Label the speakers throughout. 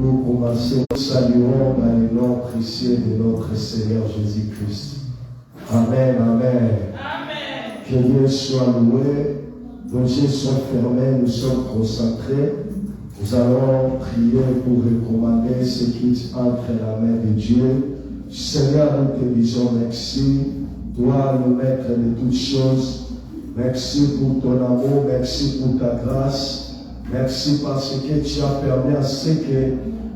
Speaker 1: pour commencer, nous saluons dans le nom précieux de notre Seigneur Jésus-Christ. Amen, amen. Amen. Que Dieu soit loué. Nos yeux sont fermés, nous sommes concentrés. Nous allons prier pour recommander ce qui entre la main de Dieu. Seigneur, nous te disons merci. Toi, le maître de toutes choses. Merci pour ton amour, merci pour ta grâce. Merci parce que tu as permis à ce que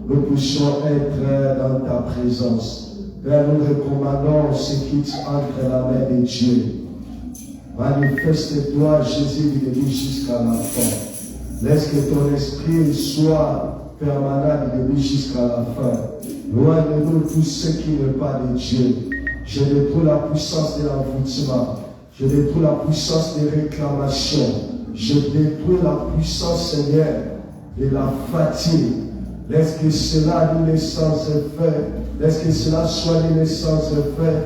Speaker 1: nous puissions être dans ta présence. Père, nous recommandons ce qui entre la main de Dieu. Manifeste-toi, Jésus, du début jusqu'à la fin. Laisse que ton esprit soit permanent du début jusqu'à la fin. Loin de nous tout ce qui n'est pas de Dieu. Je détruis la puissance de l'envoûtement. Je détruis la puissance des réclamations. Je détruis la puissance, Seigneur, de la fatigue. Laisse que cela nous sans effet. Laisse que cela soit nous sans effet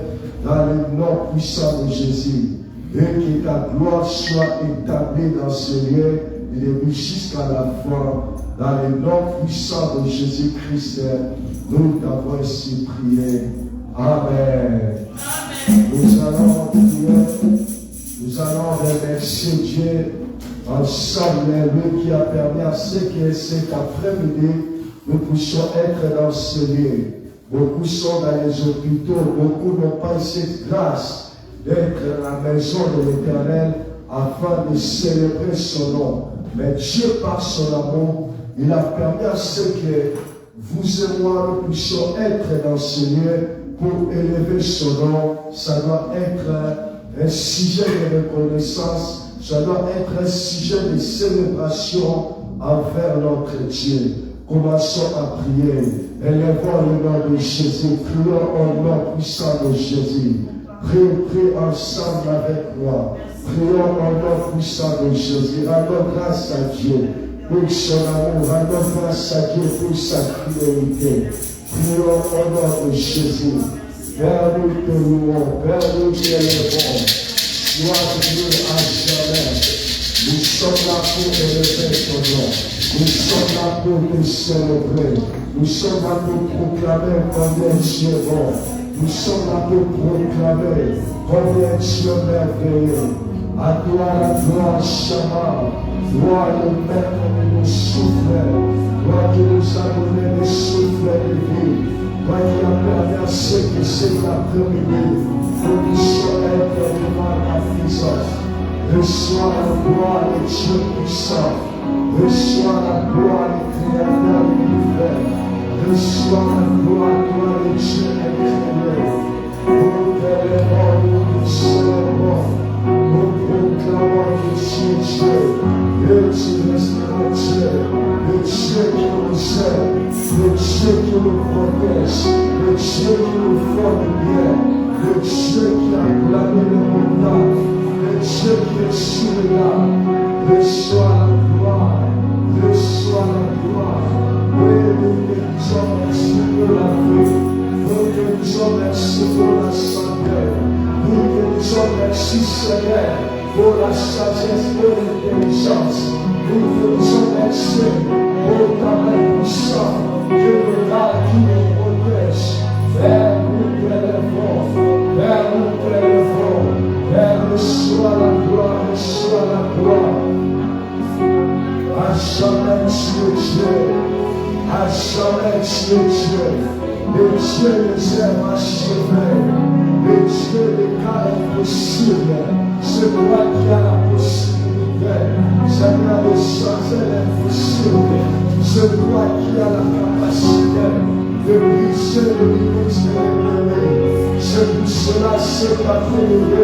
Speaker 1: dans le nom puissant de Jésus. Et que ta gloire soit établie dans ce lieu, du début jusqu'à la fin, dans le nom puissant de Jésus-Christ. Nous t'avons ainsi prié. Amen. Nous allons prier, nous allons remercier Dieu ensemble, lui qui a permis à ce que cet après-midi, nous puissions être dans ce lieu. Beaucoup sont dans les hôpitaux, beaucoup n'ont pas cette grâce d'être à la maison de l'Éternel afin de célébrer son nom. Mais Dieu, par son amour, il a permis à ce que vous et moi, nous puissions être dans ce lieu pour élever son nom. Ça doit être un sujet de reconnaissance, ça doit être un sujet de célébration envers notre Dieu. Commençons à prier. Élevons le nom de Jésus. Prions au nom puissant de Jésus. Prions ensemble avec moi. Prions au nom puissant de Jésus. Rendons grâce à Dieu pour son amour. Rendons grâce à Dieu pour sa fidélité. Prions au nom de Jésus. Père, nous te louons. Père, nous t'élevons. Sois Dieu à jamais. Nous sommes là pour élever ton nom. Nous sommes là pour te célébrer. Nous sommes là pour proclamer combien tu es bon. Nous sommes là pour proclamer combien tu es merveilleux. À toi la gloire, Shama. Toi le maître de nos souffles. Toi qui nous as donné le souffle de vie. Toi qui as permis à ceux qui cet après-midi, nous puissions être devant ta puissance. Reçois la gloire de Dieu puissant. Reçois la gloire du Créateur de l'univers. Reçois la gloire de Dieu éternel. Nous t'élevons, nous te célébrons. Nous proclamons que tu es Dieu. Et tu restes le Dieu. Le Dieu qui nous aime. Le Dieu qui nous protège. Le Dieu qui nous forme bien. Le Dieu qui a plané le montagne. Le Dieu qui est souverain, reçois la gloire, reçois la gloire. Oui, nous te disons merci pour la vie, nous te disons merci pour la santé, nous te disons merci Seigneur pour la sagesse, pour l'intelligence, nous te disons merci pour ta main puissante, que le là qui nous protège. Père, nous te lèvons, Père, nous te lèvons. Père, reçois la gloire, reçois la gloire. À jamais tu es Dieu, à jamais tu es Dieu. Et Dieu les aime achevés, et Dieu les cas impossibles. C'est toi qui as la possibilité, Seigneur, de changer l'impossible. C'est toi qui as la capacité de briser le limite de l'ennemi. C'est pour cela cet après-midi,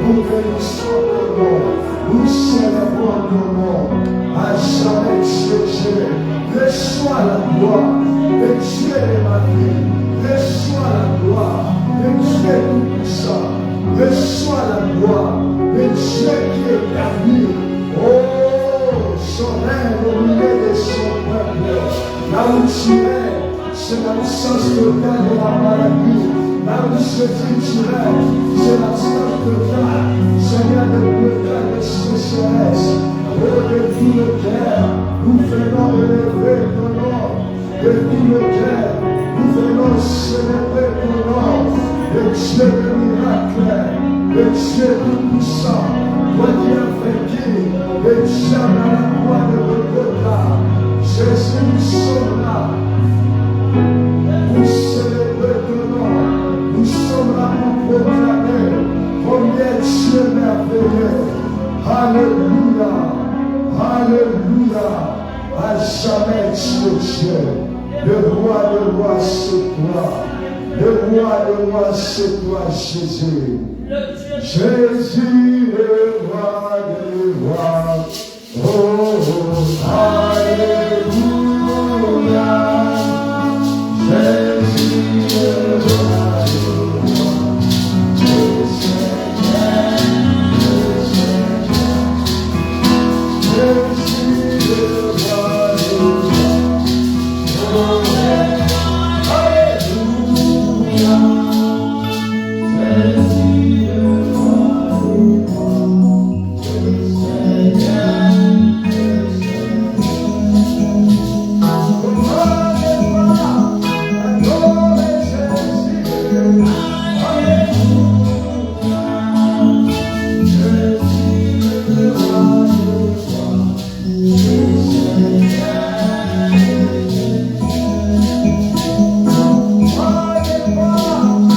Speaker 1: nous bénissons ton nom, nous célébrons ton nom. À jamais tu es Dieu. Reçois la gloire, le Dieu de ma vie. Reçois la gloire, le Dieu tout-puissant. Reçois la gloire, le Dieu qui est permis. Oh, son règne au milieu de son peuple. Là où tu es, c'est l'absence totale de la maladie. Là où je dis tu règnes, c'est l'absence totale. Seigneur de pleurs de sécheresse. Oh, de tout le cœur, nous venons élever ton nom. Depuis le cœur, nous venons célébrer ton nom, le Dieu de miracles, le Dieu tout-puissant, toi qui as vaincu le diable à la croix de Golgotha. Jésus, nous sommes là pour célébrer ton nom. Nous sommes là pour proclamer combien Dieu est merveilleux. Alléluia, alléluia. À jamais tu es Dieu. Le roi de rois, c'est toi. Le roi de rois, c'est toi, Jésus. Jésus, le roi des rois. Oh, alléluia. Jésus, le roi des rois.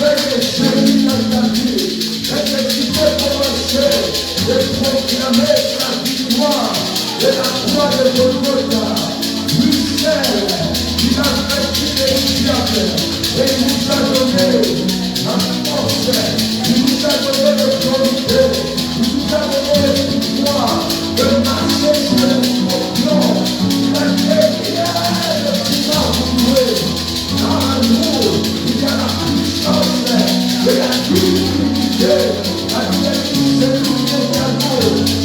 Speaker 1: fait des génies dans ta vie. Et que tu peux commencer de proclamer la victoire de la croix de Golgotha. Michel, il a vaincu les diables et il nous a donné la force, il nous a donné l'autorité, il nous a donné le pouvoir de marcher sur les scorpions. Il a créé le climat pour louer. Dans l'amour, il y a la puissance de la divinité. La divinité, c'est tout le cadeau.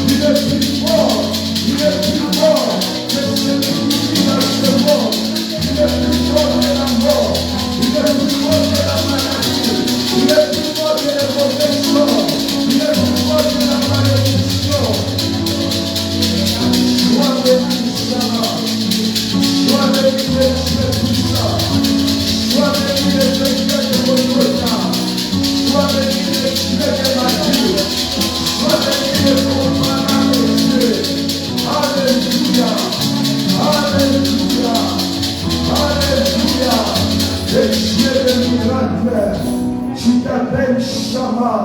Speaker 1: Il est plus fort, il est plus fort que celui qui vit dans ce monde. Il est plus fort que la mort, il est plus fort que la maladie, il est plus fort que les mauvais sorts, il est plus fort que la malédiction. Sois béni, Sama. Sois béni, le Dieu puissant. Sois béni, le Dieu de Golgotha. Sois béni, le Dieu de Matthieu. Sois béni, le commandant des cieux. Alléluia. Alléluia. Alléluia. Le Dieu de miracle. Tu t'appelles Shama.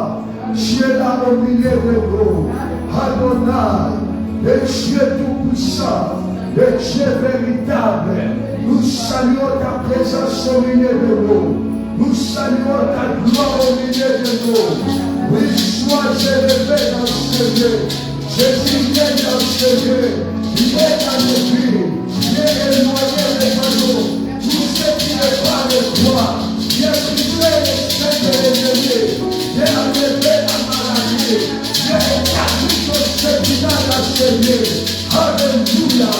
Speaker 1: Tu es là au milieu de nous. Adonai. Le Dieu tout-puissant, le Dieu véritable, nous saluons ta présence au milieu de nous. Nous saluons ta gloire au milieu de nous. Oui, sois élevé dans ce lieu. Jésus est dans ce lieu. Il est dans nos vies. Il est éloigné de nous. Tout ce qui n'est pas de toi. Il est brisé les chaînes de l'ennemi. Il est enlevé la maladie. Il est établi sur ce qui n'a pas séduit. Alléluia.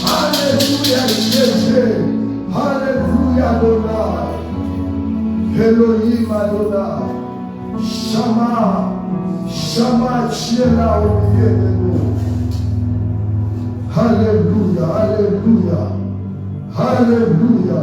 Speaker 1: Alléluia Jésus. Alléluia Adonai. Elohim Adonai. Shama. Shama, tu es là au milieu de nous. Alléluia. Alléluia. Alléluia.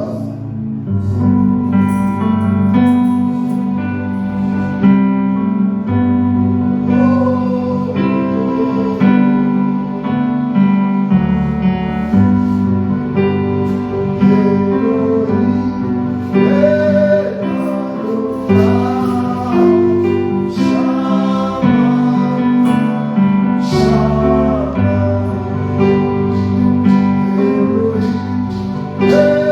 Speaker 1: Hey,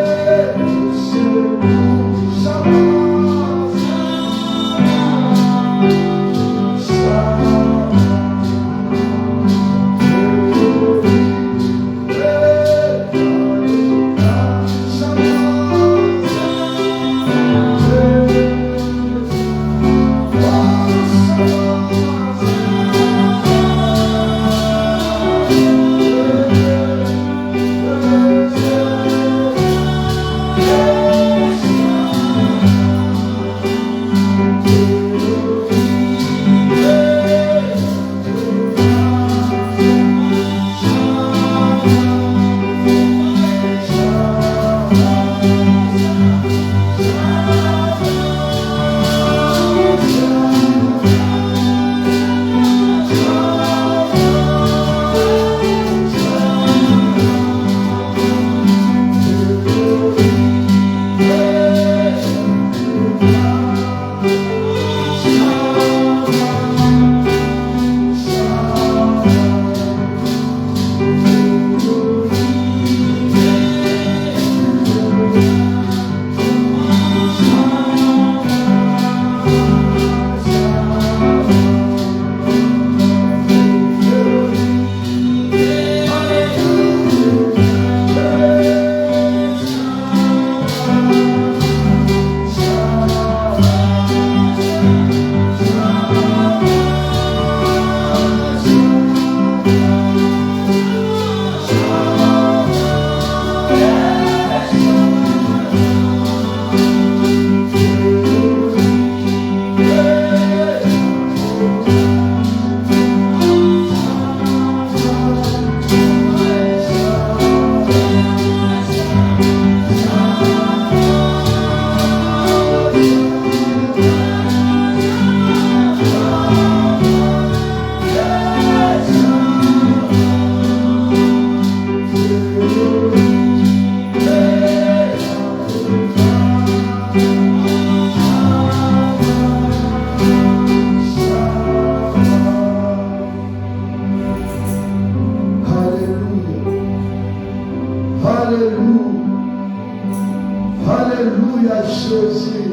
Speaker 1: Alléluia, Jésus.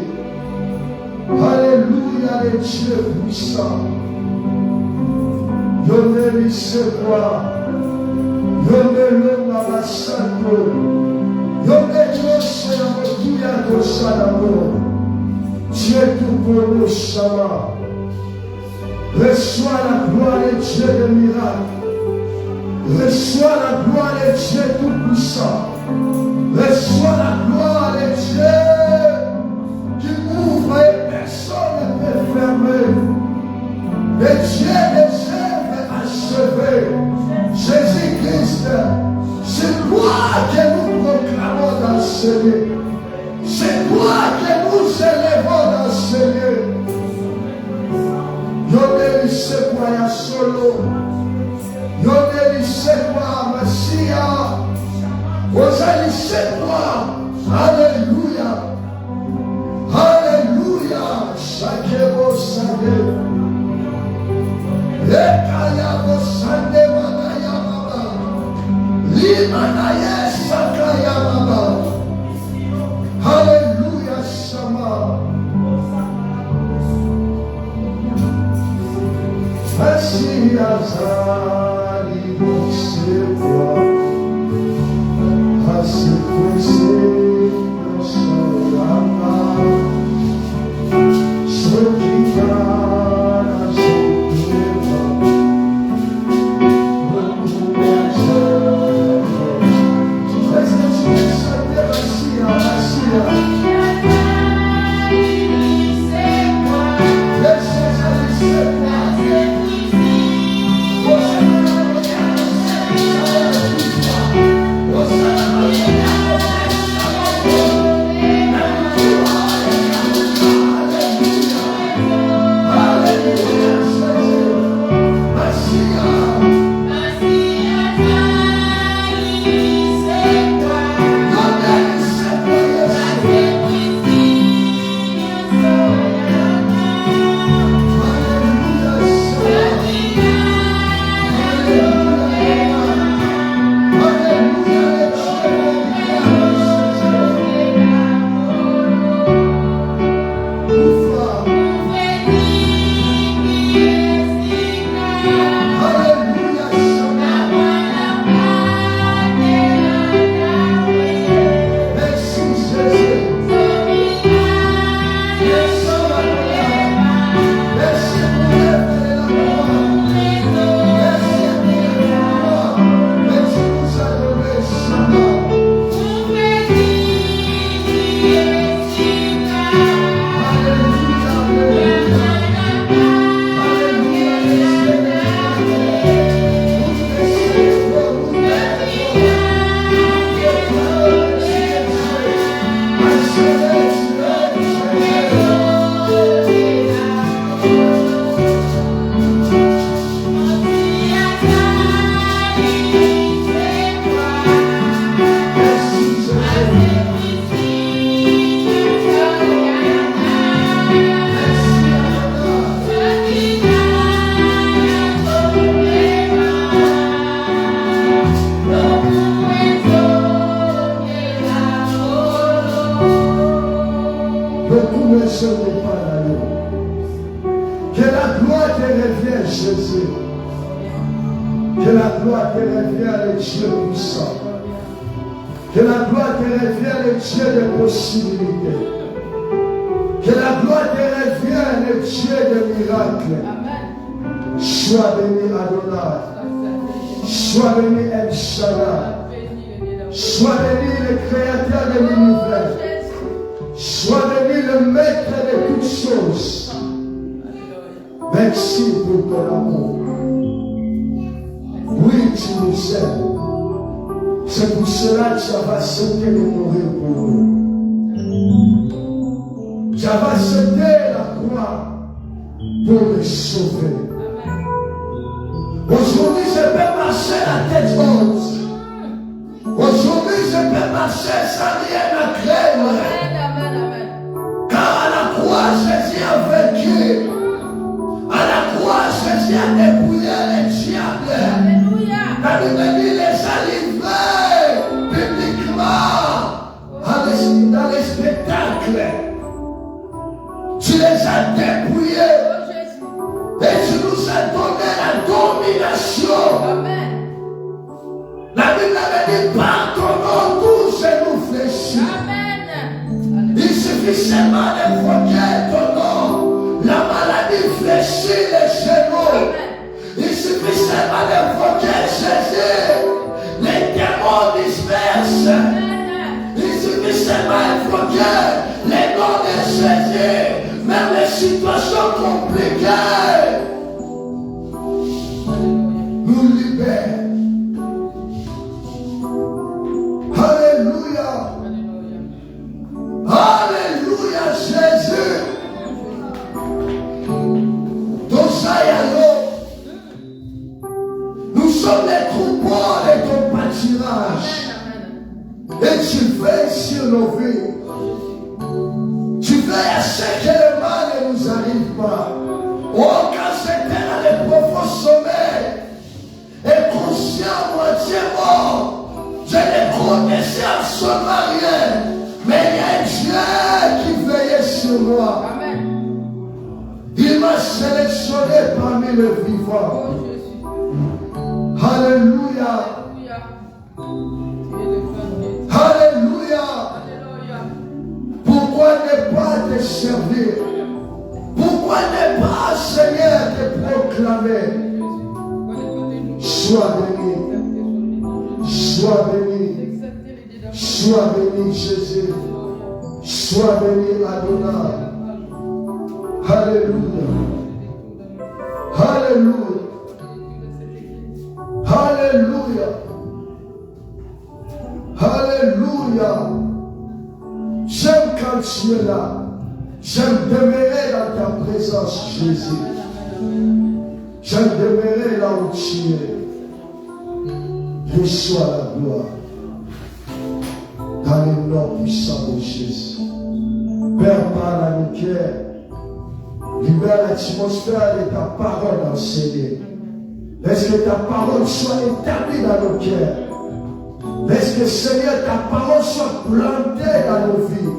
Speaker 1: Alléluia, les dieux puissants. Yoneli Sekoa. Yoneli Namasanko. Yoneli Jose Amotuya Kosanamo. Dieu tout pour nous, Shama. Reçois la gloire des dieux de miracles. Reçois la gloire des dieux tout-puissants. Reçois la gloire des dieux qui ouvrent et personne ne peut fermer. Les dieux des œuvres achevées. Jésus-Christ, c'est toi que nous proclamons dans ce lieu. C'est toi que nous élevons dans ce lieu. Yoneli Sekoa ya solo. Yoneli Sekoa Messia. Ozali Sekoa. Alléluia. Alléluia. Shakebo Sande. Ekayabo Sande Manaya Baba. Limanaye Sakaya Baba. Alléluia Shama. Merci Azali Sekoa. Que la gloire te revienne, Jésus. Que la gloire te revienne, le Dieu puissant. Que la gloire te revienne, le Dieu des possibilités. Que la gloire te revienne, le Dieu des miracles. Sois béni Adonai. Sois béni El Shaddai. Sois béni le créateur de l'univers. Sois béni le maître de toutes choses. Merci pour ton amour. Oui, tu nous aimes. C'est pour cela que tu as accepté de mourir pour nous. Tu as accepté la croix pour me sauver. Aujourd'hui, je peux marcher la tête haute. Aujourd'hui, je peux marcher sans rien à craindre. Car à la croix, Jésus a vaincu. À la croix, Jésus a dépouillé les diables. La Bible dit les a livrés publiquement dans les spectacles. libères. Tu les as dépouillés. Et tu nous as donné la domination.
Speaker 2: Amen.
Speaker 1: La Bible avait dit, par ton nom, tous genoux fléchis.
Speaker 2: Amen.
Speaker 1: Il suffit seulement d'évoquer ton nom. La maladie fléchit les genoux.
Speaker 2: Amen.
Speaker 1: Il suffit seulement d'évoquer Jésus. Les démons dispersent.
Speaker 2: Amen.
Speaker 1: Il suffit seulement d'évoquer les noms de Jésus. Même les situations compliquées nous libèrent. Alléluia. Alléluia, Jésus. Nous sommes les troupeaux de ton pâturage. Et tu veilles sur nos vies. Tu veilles à ce que le mal ne nous arrive pas. Oh, quand j'étais dans les profonds sommeils, et conscient moitié mort, je ne connaissais absolument rien. Mais il y a un Dieu qui veillait sur moi.
Speaker 2: Amen.
Speaker 1: Il m'a sélectionné parmi les vivants.
Speaker 2: Oh Jésus.
Speaker 1: Alléluia.
Speaker 2: Alléluia.
Speaker 1: Alléluia.
Speaker 2: Alléluia.
Speaker 1: Pourquoi ne pas te servir? Pourquoi ne pas, Seigneur, te proclamer? Sois béni. Sois béni. Sois béni, Jésus. Sois béni, Adonai. Alléluia. Alléluia. Alléluia. Alléluia. J'aime quand tu es là. J'aime demeurer dans ta présence, Jésus. J'aime demeurer là où tu es. Reçois la gloire. Dans le nom puissant de Jésus. Père, parle à nos cœurs. Libère l'atmosphère de ta parole enseignée. Laisse que ta parole soit établie dans nos cœurs. Laisse que, Seigneur, ta parole soit plantée dans nos vies.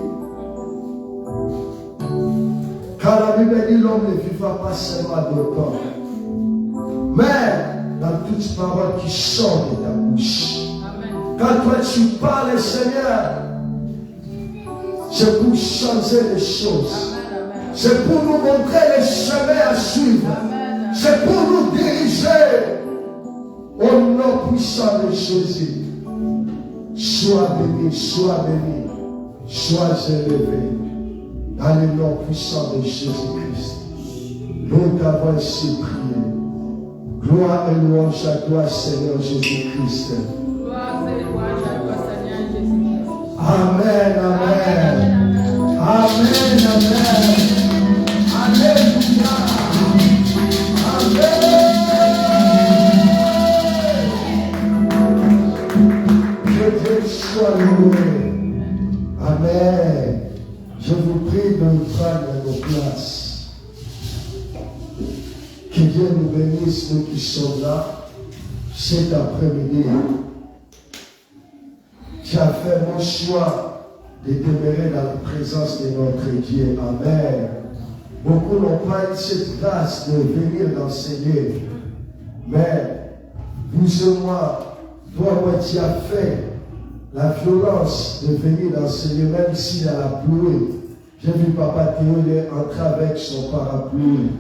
Speaker 1: Car la Bible dit l'homme ne vivra pas seulement de pain, mais dans toute parole qui sort de ta bouche.
Speaker 2: Amen.
Speaker 1: Quand toi tu parles, Seigneur, c'est pour changer les choses.
Speaker 2: Amen.
Speaker 1: C'est pour nous montrer les chemins à suivre.
Speaker 2: Amen.
Speaker 1: C'est pour nous diriger au nom puissant de Jésus. Sois béni, sois béni, sois élevé dans le nom puissant de Jésus-Christ. Nous t'avons ainsi prié. Gloire et louange à toi, Seigneur Jésus-Christ.
Speaker 2: Gloire et louange à toi, Seigneur Jésus-Christ.
Speaker 1: Amen, amen. Amen, amen. Alléluia. Amen. Que Dieu soit loué. Amen. Je vous prie de prendre nos places. Que Dieu nous bénisse, nous qui sommes là, cet après-midi. Tu as fait mon choix de demeurer dans la présence de notre Dieu. Amen. Beaucoup n'ont pas eu cette grâce de venir d'enseigner. Mais vous et moi, toi, tu as fait la violence de venir d'enseigner, même s'il a la pluie. J'ai vu Papa Théo entrer avec son parapluie.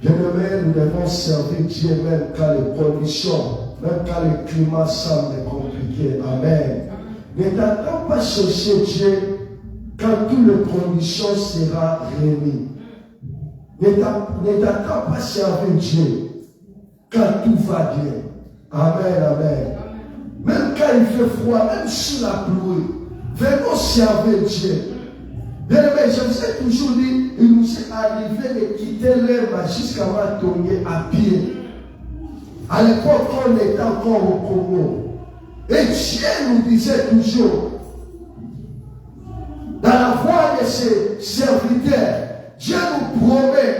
Speaker 1: Bien-aimés, nous devons servir Dieu même quand les conditions, même quand le climat semble compliqué. Amen. Ne t'attends pas chercher Dieu quand toutes les conditions seront réunies. Ne t'attends pas servir Dieu quand tout va bien. Amen, amen. Même quand il fait froid, même sous la pluie, venons servir Dieu. Bien aimé, je vous ai toujours dit, il nous est arrivé de quitter l'herbe jusqu'à Matongué à pied. À l'époque, on était encore au Congo. Et Dieu nous disait toujours, dans la voix de ses serviteurs, Dieu nous promet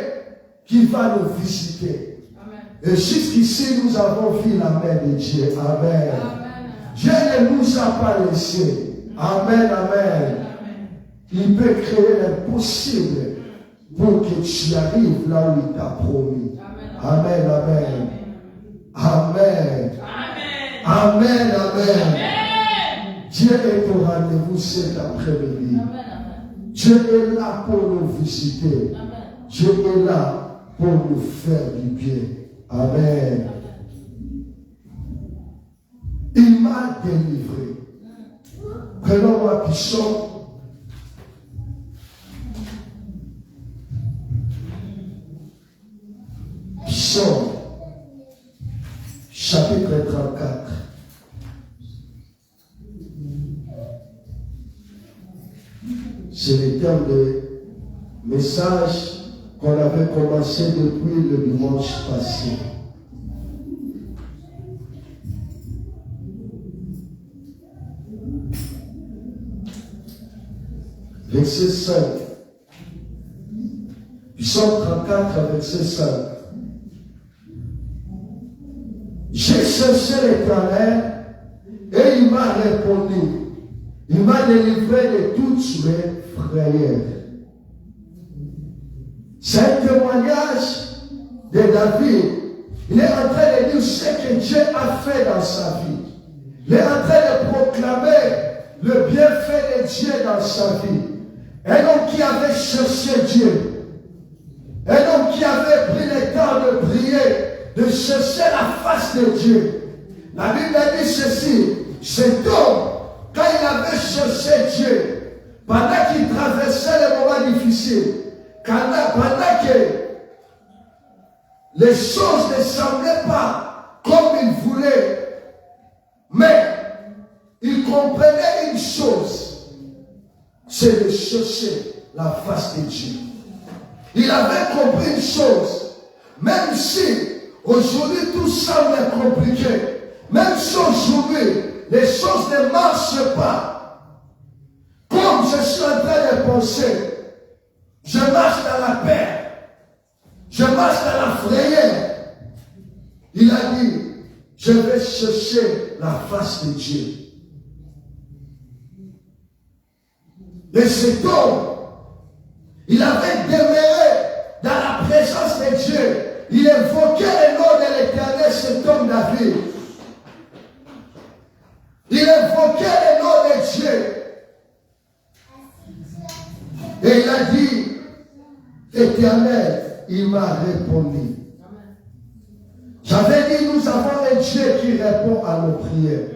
Speaker 1: qu'il va nous visiter. Amen. Et jusqu'ici, nous avons vu la main de Dieu. Amen. Amen. Dieu ne nous a pas laissés. Amen, amen. Il peut créer l'impossible pour que tu arrives là où il t'a promis. Amen, amen. Amen. Amen, amen. Dieu est au rendez-vous cet après-midi. Dieu est là pour nous visiter. Dieu est là pour nous faire du bien. Amen. Il m'a délivré. Prenons-moi Psaume. Psaume, chapitre 34. C'est le terme de message qu'on avait commencé depuis le dimanche passé. Verset 5. Psaume 34, verset 5. J'ai cherché l'Éternel et il m'a répondu. Il m'a délivré de toutes mes frayeurs. C'est un témoignage de David. Il est en train de dire ce que Dieu a fait dans sa vie. Il est en train de proclamer le bienfait de Dieu dans sa vie. Un homme qui avait cherché Dieu. Un homme qui avait pris le temps de prier, de chercher la face de Dieu. La Bible dit ceci, cet homme, quand il avait cherché Dieu, pendant qu'il traversait les moments difficiles, pendant que les choses ne semblaient pas comme il voulait, mais il comprenait une chose, c'est de chercher la face de Dieu. Il avait compris une chose, même si aujourd'hui tout semble compliqué, même si aujourd'hui les choses ne marchent pas, comme je suis en train de penser, je marche dans la paix, je marche dans la frayeur. Il a dit, je vais chercher la face de Dieu. Et cet homme, il avait demeuré dans la présence de Dieu. Il évoquait le nom de l'Éternel, cet homme David. Il évoquait le nom de Dieu. Et il a dit, Éternel, il m'a répondu. J'avais dit, nous avons un Dieu qui répond à nos prières.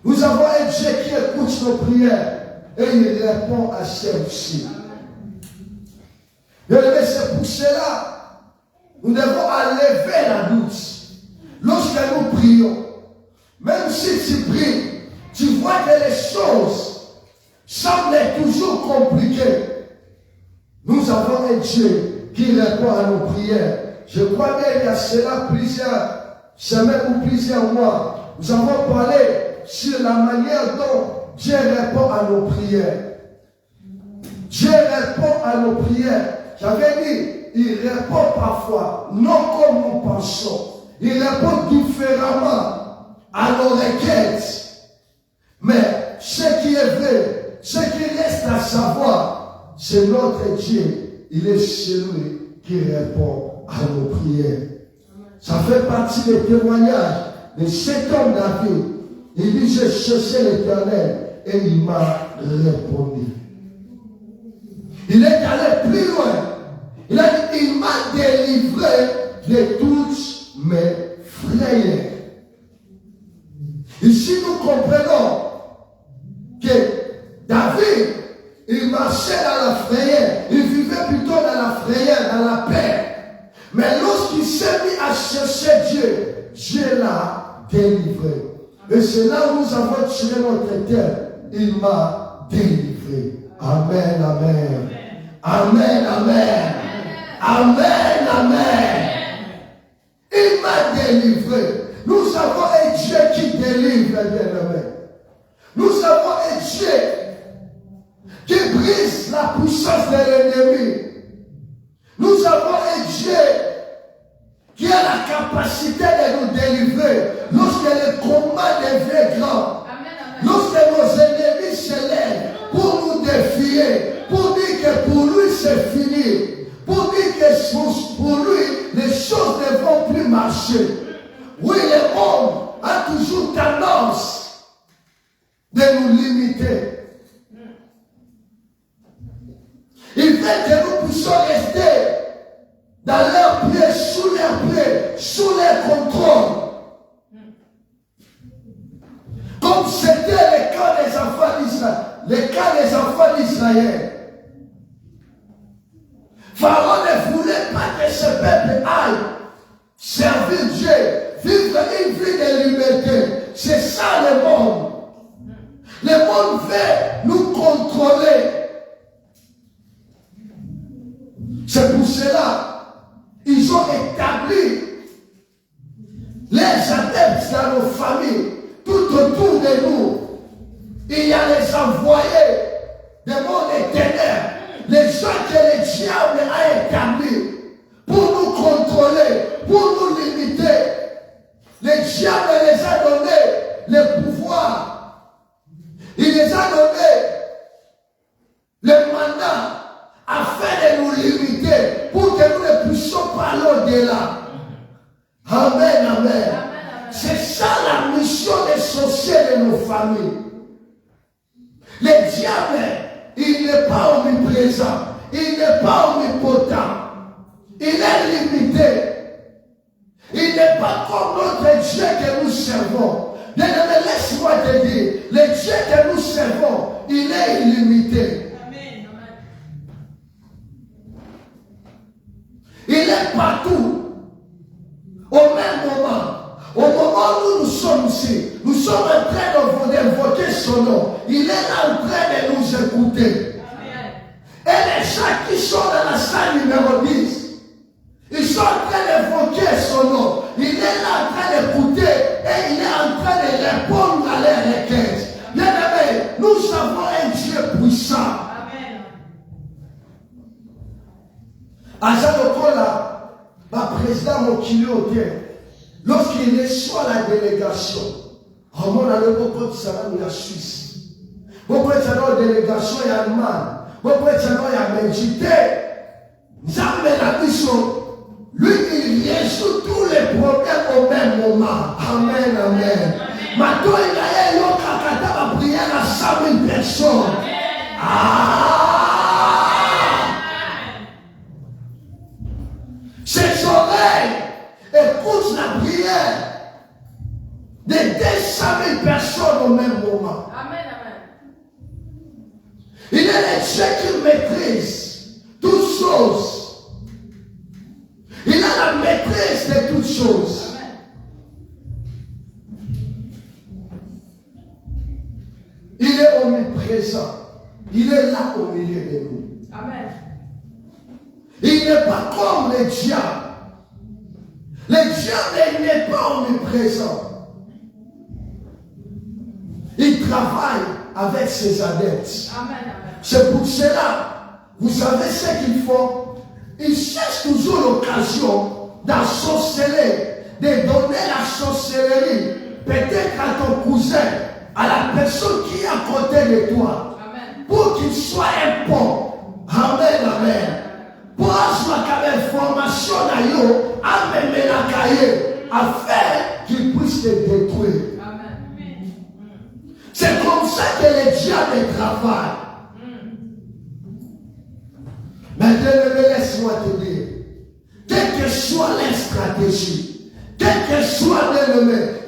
Speaker 1: Nous avons un Dieu qui écoute nos prières. Et il répond à celles-ci. Et c'est pour cela, nous devons enlever la doute. Lorsque nous prions, même si tu pries, tu vois que les choses semblent toujours compliquées. Nous avons un Dieu qui répond à nos prières. Je crois qu'il y a cela plusieurs semaines ou plusieurs mois. Nous avons parlé sur la manière dont Dieu répond à nos prières. Dieu répond à nos prières. J'avais dit, il répond parfois, non comme nous pensons. Il répond différemment à nos requêtes. Mais ce qui est vrai, ce qui reste à savoir, c'est notre Dieu. Il est celui qui répond à nos prières. Ça fait partie des témoignages de cet homme David. Il dit, j'ai cherché l'Éternel et il m'a répondu. Il est allé plus loin. Il a dit, il m'a délivré de toutes mes frayeurs. Ici, nous comprenons que David, il marchait dans la frayeur. Il vivait plutôt dans la frayeur, dans la paix. Mais lorsqu'il s'est mis à chercher Dieu, Dieu l'a délivré. Et c'est là où nous avons tiré notre terre. Il m'a délivré. Amen, amen. Amen, amen. Amen, amen. Il m'a délivré. Nous avons un Dieu qui délivre, bien-aimé. Nous avons un Dieu qui brise la puissance de l'ennemi. Nous avons un Dieu qui a la capacité de nous délivrer lorsque le combat devient grand. Lorsque nos ennemis se lèvent pour nous défier, pour dire que pour lui c'est fini, pour dire que pour lui les choses ne vont plus marcher. Oui, le monde a toujours tendance de nous limiter. Il veut que nous puissions rester dans leurs pieds, sous leurs pieds, sous leur contrôle. Comme c'était le cas des enfants d'Israël. Le cas des enfants d'Israël. Pharaon ne voulait pas que ce peuple aille servir Dieu, vivre une vie de liberté. C'est ça le monde. Le monde veut nous contrôler. C'est pour cela ils ont établi les adeptes dans nos familles, tout autour de nous. Il y a les envoyés des mondes éternels, les gens que le diable a établis pour nous contrôler, pour nous limiter. Le diable les a donné le pouvoir. Il les a donné le mandat afin de nous limiter pour que nous ne puissions pas aller au-delà. Amen, amen. C'est ça la mission des sorciers de nos familles. Le diable, il n'est pas omniprésent, il n'est pas omnipotent, il est limité. Il n'est pas comme notre Dieu que nous servons. Bien-aimé, laisse-moi te dire, le Dieu que nous servons, il est illimité. Il est partout, au même moment. Au moment où nous sommes ici, nous sommes en train d'invoquer son nom. Il est là en train de nous écouter. Amen. Et les gens qui sont dans la salle numéro 10, ils sont en train d'invoquer son nom. Il est là en train d'écouter et il est en train de répondre à leurs requêtes. Bien-aimés, nous avons un Dieu puissant. Amen. Azalokola, ma président Mokilio, lorsqu'il reçoit la délégation, on a le beaucoup de salon de la Suisse. Beaucoup de salon de délégation et Allemagne. Beaucoup de salon et Belgique. Jamais la mission. Lui, il résout tous les problèmes au même moment. Amen, amen. Maintenant, il y a un autre qui a prié à 100 000 personnes. Ses oreilles écoutent la prière de 200 000 personnes au même moment. Amen, amen. Il est le Dieu qui maîtrise toutes choses. Il a la maîtrise de toutes choses. Amen. Il est omniprésent. Il est là au milieu de nous. Amen. Il n'est pas comme le diable. Le diable n'est pas omniprésent. Il travaille avec ses adeptes. Amen, amen. C'est pour cela, vous savez ce qu'il faut. Il cherche toujours l'occasion d'ensorceler, de donner la sorcellerie, peut-être à ton cousin, à la personne qui est à côté de toi, amen, pour qu'il soit un pont. Amen, amen. Pour avoir comme information à même la cahier, afin qu'il puisse te détruire. Amen. C'est comme ça que le diable travaille. Maintenant, laisse-moi te dire, quelle que soit les stratégies, quelle que soit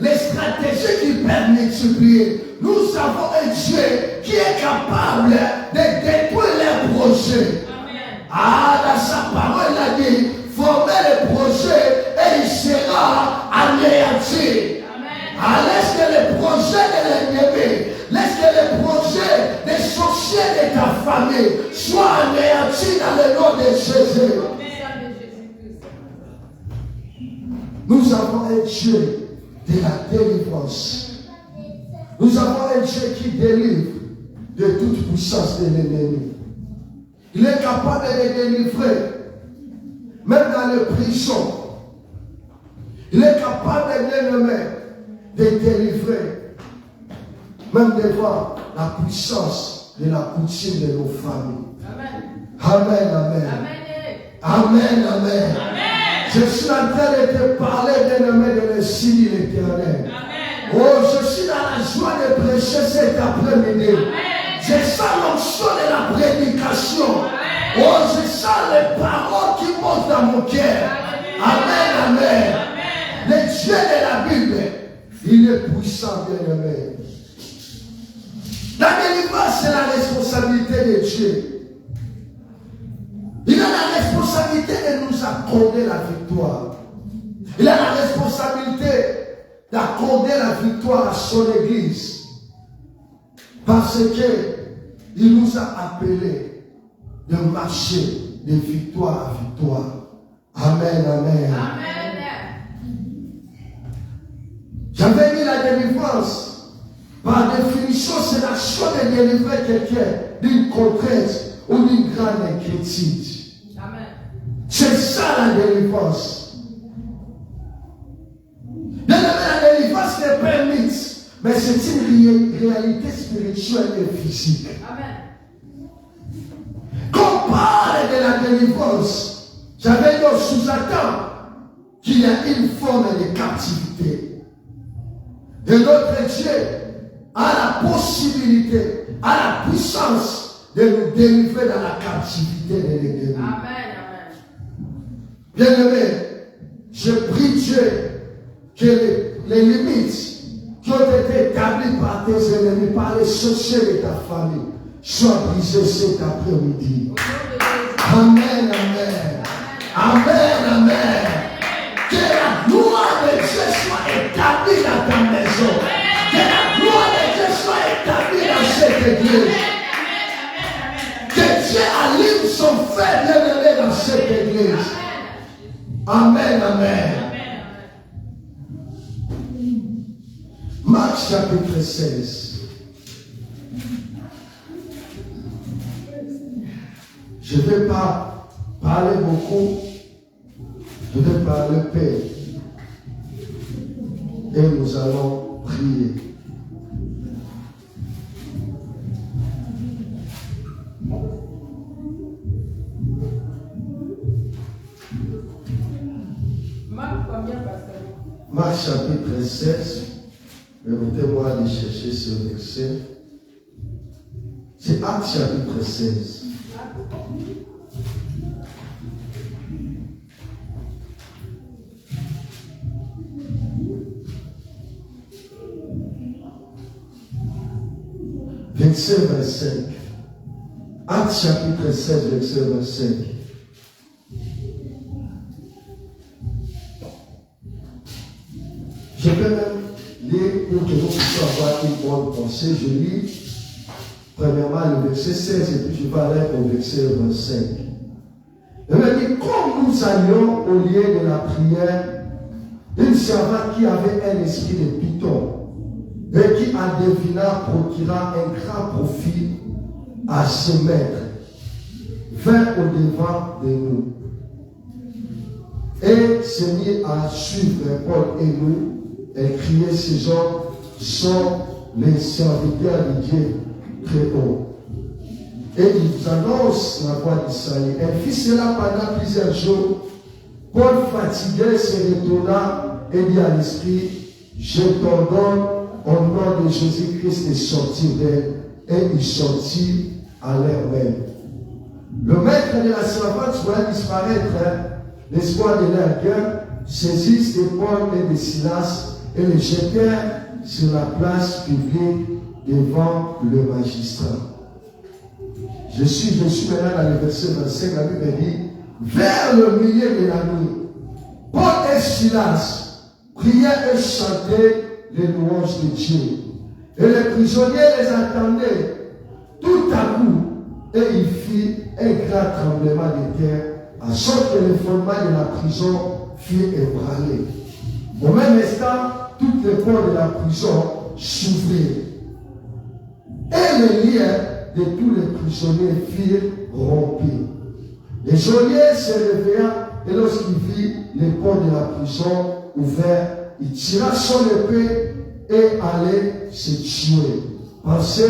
Speaker 1: les stratégies qui peuvent multiplier, nous avons un Dieu qui est capable de détruire les projets. Amen. Dans sa parole, il a dit, former le projet et il sera anéanti. Laisse que les projets de l'ennemi, laisse que les projets des sorciers de ta famille soient anéantis dans le nom de Jésus. Nous avons un Dieu de la délivrance. Nous avons un Dieu qui délivre de toute puissance de l'ennemi. Il est capable de les délivrer, même dans les prisons. Il est capable de délivrer, même devant la puissance de la coutume de nos familles.
Speaker 2: Amen.
Speaker 1: Amen, amen.
Speaker 2: Amen.
Speaker 1: Amen, amen. Je suis en train de te parler, bien-aimé, de l'Esprit de l'Éternel. Oh, je suis dans la joie de prêcher cet après-midi. Je sens l'onction de la prédication. Oh, je sens les paroles qui montent dans mon cœur. Amen, amen. Le Dieu de la Bible, il est puissant, bien-aimé. La délivrance, c'est la responsabilité de Dieu. Il a la responsabilité de nous accorder la victoire. Il a la responsabilité d'accorder la victoire à son Église. Parce qu'il nous a appelés de marcher de victoire à victoire. Amen, amen. J'avais mis la délivrance. Par définition, c'est l'action de délivrer quelqu'un d'une contrainte ou d'une grande inquiétude. C'est ça la délivrance. La délivrance n'est pas un mythe, mais c'est une réalité spirituelle et physique. Quand on parle de la délivrance, j'avais dit sous-attend qu'il y a une forme de captivité. Et notre Dieu a la possibilité, a la puissance de nous délivrer dans la captivité de l'ennemi. Bien-aimé, je prie Dieu que les limites qui ont été établies par tes ennemis, par les sorciers de ta famille, soient brisées cet après-midi. Amen, amen. Amen, amen. Que la gloire de Dieu soit établie dans ta maison. Que la gloire de Dieu soit établie dans cette église. Que Dieu allume son feu bien-aimé dans cette église. Amen, amen. Marc chapitre 16. Je ne vais pas parler beaucoup. Je vais parler paix. Et nous allons prier. Marc chapitre 16. Permettez-moi de chercher ce verset. C'est Actes chapitre 16. Verset 25. Actes chapitre 16, verset 25. Je vais même lire pour que nous puissions avoir une bonne pensée. Je lis premièrement le verset 16 et puis je vais aller au verset 25. Il m'a dit, comme nous allions au lieu de la prière, une servante qui avait un esprit de python et qui en devinant procura un grand profit à ce maître, vint au devant de nous et se mit à suivre Paul et nous. Elle criait, ces hommes sont les serviteurs de Dieu très haut. Et il vous annonce la voix d'Israël. Elle fit cela pendant plusieurs jours. Paul, fatigué, se retourna et dit à l'esprit, je t'ordonne au nom de Jésus-Christ de sortir d'elle. Et il sortit à l'air même. Le maître de la servante voyait disparaître l'espoir de leur guerre, saisissent de Paul et de Silas et les jetèrent sur la place publique devant le magistrat. Je suis maintenant dans le verset 25, la Bible dit, vers le milieu de la nuit, Paul et Silas priaient et chantaient les louanges de Dieu. Et les prisonniers les attendaient tout à coup, et il fit un grand tremblement de terre, à sorte que les fondements de la prison furent ébranlés. Au même instant, toutes les portes de la prison s'ouvrirent. Et les liens de tous les prisonniers furent rompus. Le geôlier se réveilla et lorsqu'il vit les portes de la prison ouvertes, il tira son épée et allait se tuer. Parce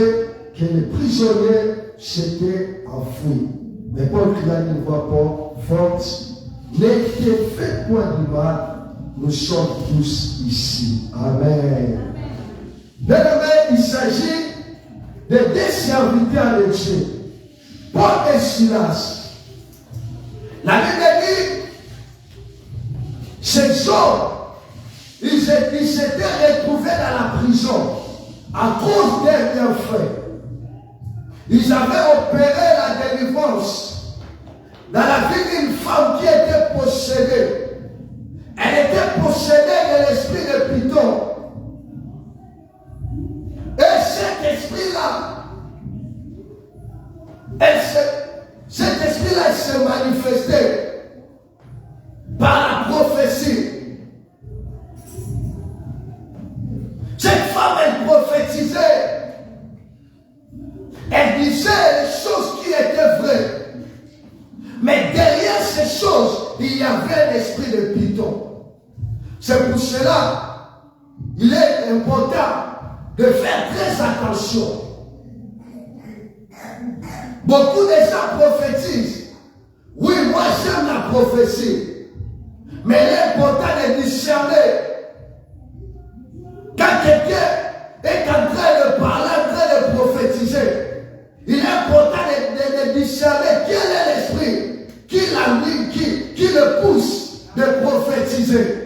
Speaker 1: que les prisonniers s'étaient enfouis. Mais Paul cria d'une voix forte, ne te faites point du mal, nous sommes tous ici. Amen. Bien-aimés, il s'agit de deux serviteurs de Dieu, Paul et Silas. La Bible dit, ces hommes, ils s'étaient retrouvés dans la prison à cause des bienfaits. Ils avaient opéré la délivrance dans la vie d'une femme qui était possédée. Elle était possédée de l'esprit de Python. Et cet esprit-là, cet esprit-là s'est manifesté par la prophétie. Cette femme, elle prophétisait. Elle disait les choses qui étaient vraies. Mais derrière ces choses, il y avait l'esprit de Python. C'est pour cela il est important de faire très attention. Beaucoup de gens prophétisent. Oui, moi j'aime la prophétie. Mais il est important de discerner. Quand quelqu'un est en train de parler, en train de prophétiser, il est important de discerner quel est l'esprit qui l'anime, qui le pousse de prophétiser.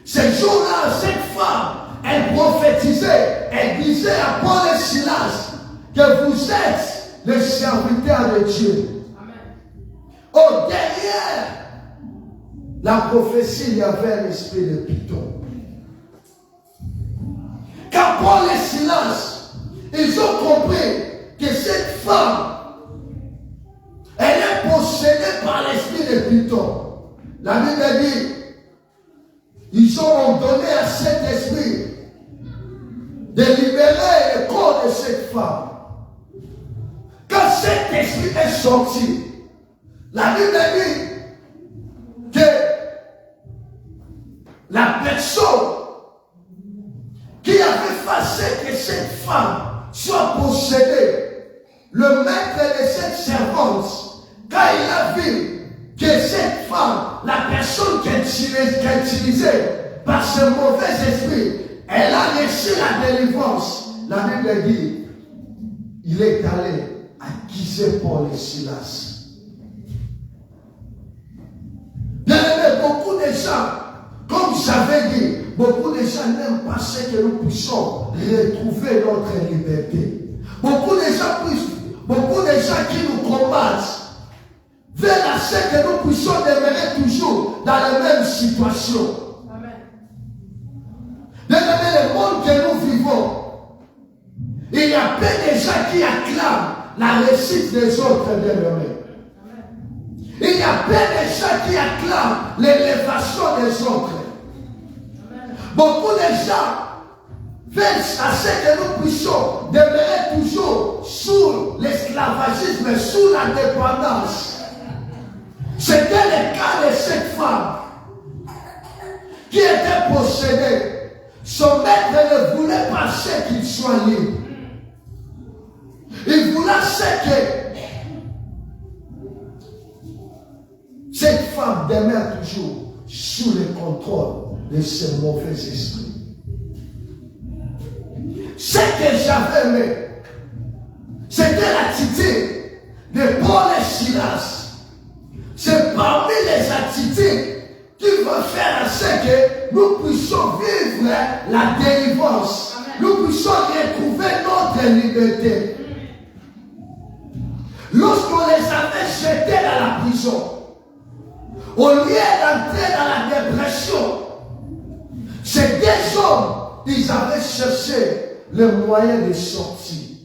Speaker 1: Ces jours-là, cette femme, elle prophétisait, elle disait à Paul et Silas que vous êtes les serviteurs de Dieu. Amen. Derrière la prophétie, il y avait l'esprit de Python. Quand Paul et Silas, ils ont compris que cette femme, elle est possédée par l'esprit de Python. La Bible dit, ils ont donné à cet esprit de libérer le corps de cette femme. Quand cet esprit est sorti, la Bible dit que la personne qui avait fait que cette femme soit possédée, le maître de cette servante, quand il a vu que cette femme, la personne qu'elle utilisait par ce mauvais esprit, elle a reçu la délivrance. La Bible dit, il est allé accuser Paul et Silas. Bien aimé, beaucoup de gens, comme j'avais dit, beaucoup de gens n'aiment pas ce que nous puissions retrouver notre liberté. Beaucoup de gens qui nous combattent veulent à ce que nous puissions demeurer toujours dans la même situation. Amen. Bien aimé, le monde que nous vivons, il y a peu de gens qui acclament la réussite des autres, bien aimé. Il y a peu de gens qui acclament l'élévation des autres. Amen. Beaucoup de gens veulent à ce que nous puissions demeurer toujours sous l'esclavagisme, sous la dépendance. C'était le cas de cette femme qui était possédée. Son maître ne voulait pas qu'il soit libre. Il voulait que cette femme demeure toujours sous le contrôle de ce mauvais esprit. Ce que j'avais aimé, c'était l'attitude de Paul et Silas. C'est parmi les attitudes qui vont faire en sorte que nous puissions vivre la délivrance. Amen. Nous puissions retrouver notre liberté. Lorsqu'on les avait jetés dans la prison, au lieu d'entrer dans la dépression, ces deux hommes, ils avaient cherché le moyen de sortir.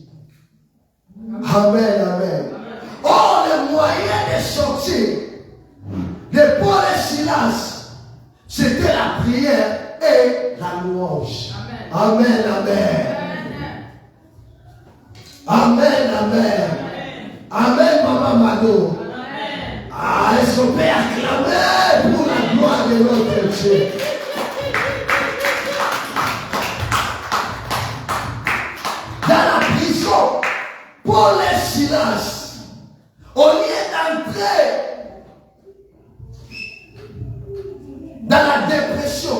Speaker 1: Amen, amen. Oh, le moyen de sortir de Paul et Silas, c'était la prière et la louange. Amen, amen. Amen, amen. Amen, Maman Mado. Ah, est-ce qu'on peut acclamer pour la gloire de notre Dieu? Dans la prison, Paul et Silas, au lieu d'entrer dans la dépression,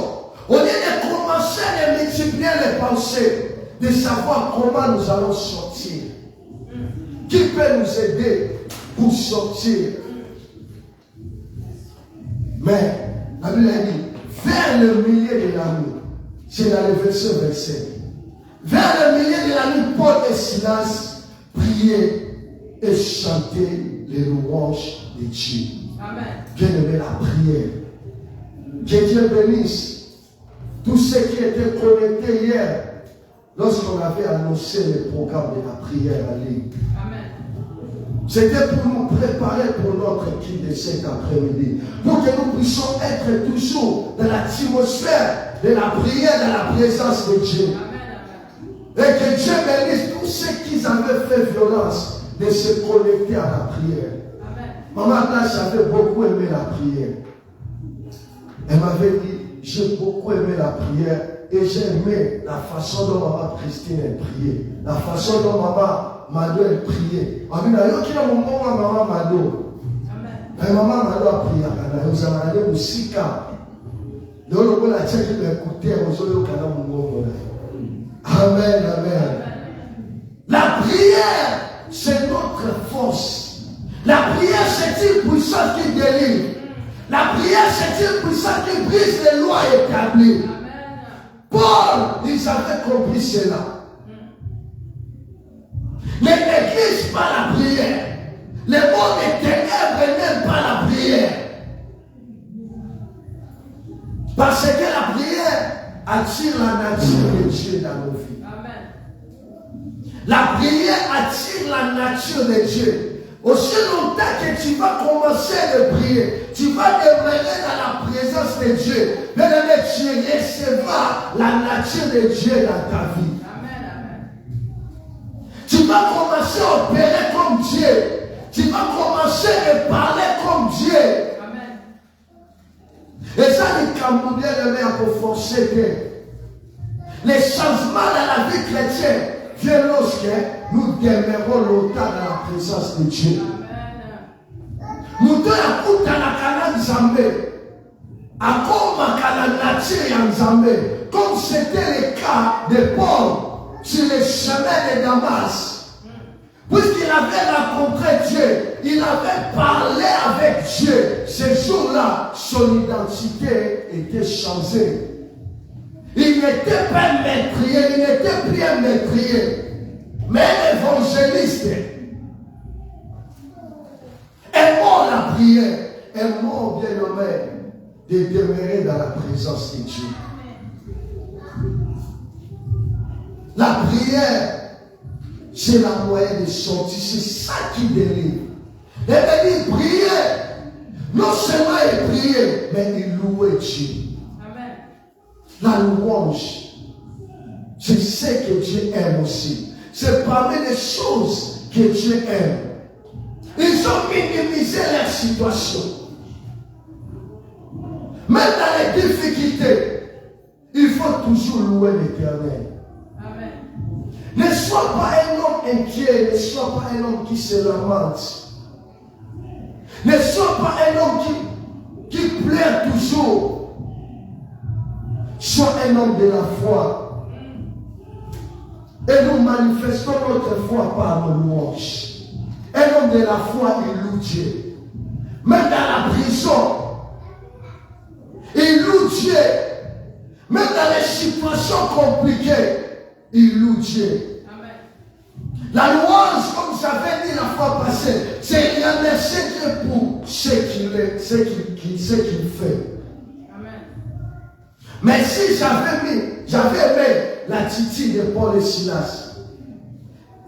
Speaker 1: au lieu de commencer à multiplier les pensées, de savoir comment nous allons sortir, qui peut nous aider pour sortir. Mais la Bible dit, vers le milieu de la nuit, c'est dans le verset. Vers le milieu de la nuit, Paul et Silas priaient et chantaient les louanges de Dieu.
Speaker 2: Amen.
Speaker 1: Bien aimé, la prière. Que Dieu bénisse tous ceux qui étaient connectés hier lorsqu'on avait annoncé le programme de la prière en ligne.
Speaker 2: Amen.
Speaker 1: C'était pour nous préparer pour notre équipe de cet après-midi. Pour que nous puissions être toujours dans l'atmosphère de la prière, dans la présence de Dieu.
Speaker 2: Amen.
Speaker 1: Et que Dieu bénisse tous ceux qui avaient fait violence de se connecter à la prière.
Speaker 2: Amen.
Speaker 1: Maman Nash avait beaucoup aimé la prière. Elle m'avait dit, j'ai beaucoup aimé la prière et j'ai aimé la façon dont maman Christine a prié. La façon dont maman Mado a prié. Maman Mado.
Speaker 2: Amen.
Speaker 1: Maman Mado a prié. Nous avons allé au Sika. Nous avons écouté. Amen, amen. La prière, c'est notre force. La prière, c'est une puissance qui délivre. La prière, c'est une puissance qui brise les lois établies. Paul, ils avaient compris cela. Ne néglige pas la prière. Les mots des ténèbres n'aiment pas la prière. Parce que la prière attire la nature de Dieu dans nos vies.
Speaker 2: Amen.
Speaker 1: La prière attire la nature de Dieu. Aussi longtemps que tu vas commencer à prier, tu vas demeurer dans la présence de Dieu. Mais tu recevras la nature de Dieu dans ta vie.
Speaker 2: Amen. Amen.
Speaker 1: Tu vas commencer à opérer comme Dieu. Tu vas commencer à parler comme Dieu.
Speaker 2: Amen.
Speaker 1: Et ça, les Camerounais pour forcer que les changements dans la vie chrétienne viennent lorsque nous demeurons longtemps dans la présence de Dieu. Nous devons écouter la canal Zambé. À comme la nature Zambé. Comme c'était le cas de Paul sur les chemins de Damas. Puisqu'il avait rencontré Dieu, il avait parlé avec Dieu. Ce jour-là, son identité était changée. Il n'était pas maîtrisé, il n'était plus un maîtrisé, mais un évangéliste. Aimons la prière, aimons bien nommé de demeurer dans la présence de Dieu. La prière, c'est la moyenne de sortie, c'est ça qui délivre. Et bien, il priait, non seulement il priait, mais il louait Dieu. La louange, c'est ce que Dieu aime aussi. C'est parmi les choses que Dieu aime. Ils ont minimisé leur situation. Même dans les difficultés, il faut toujours louer l'Éternel. Ne sois pas un homme inquiet, ne sois pas un homme qui se lamente. Ne sois pas un homme qui pleure toujours. Sois un homme de la foi. Et nous manifestons notre foi par nos louanges. Un homme de la foi, il loue Dieu. Même dans la prison, il loue Dieu. Même dans les situations compliquées, il loue Dieu. Amen. La louange, comme j'avais dit la fois passée, c'est remercier Dieu pour ce qu'il fait. Mais si j'avais aimé l'attitude de Paul et Silas,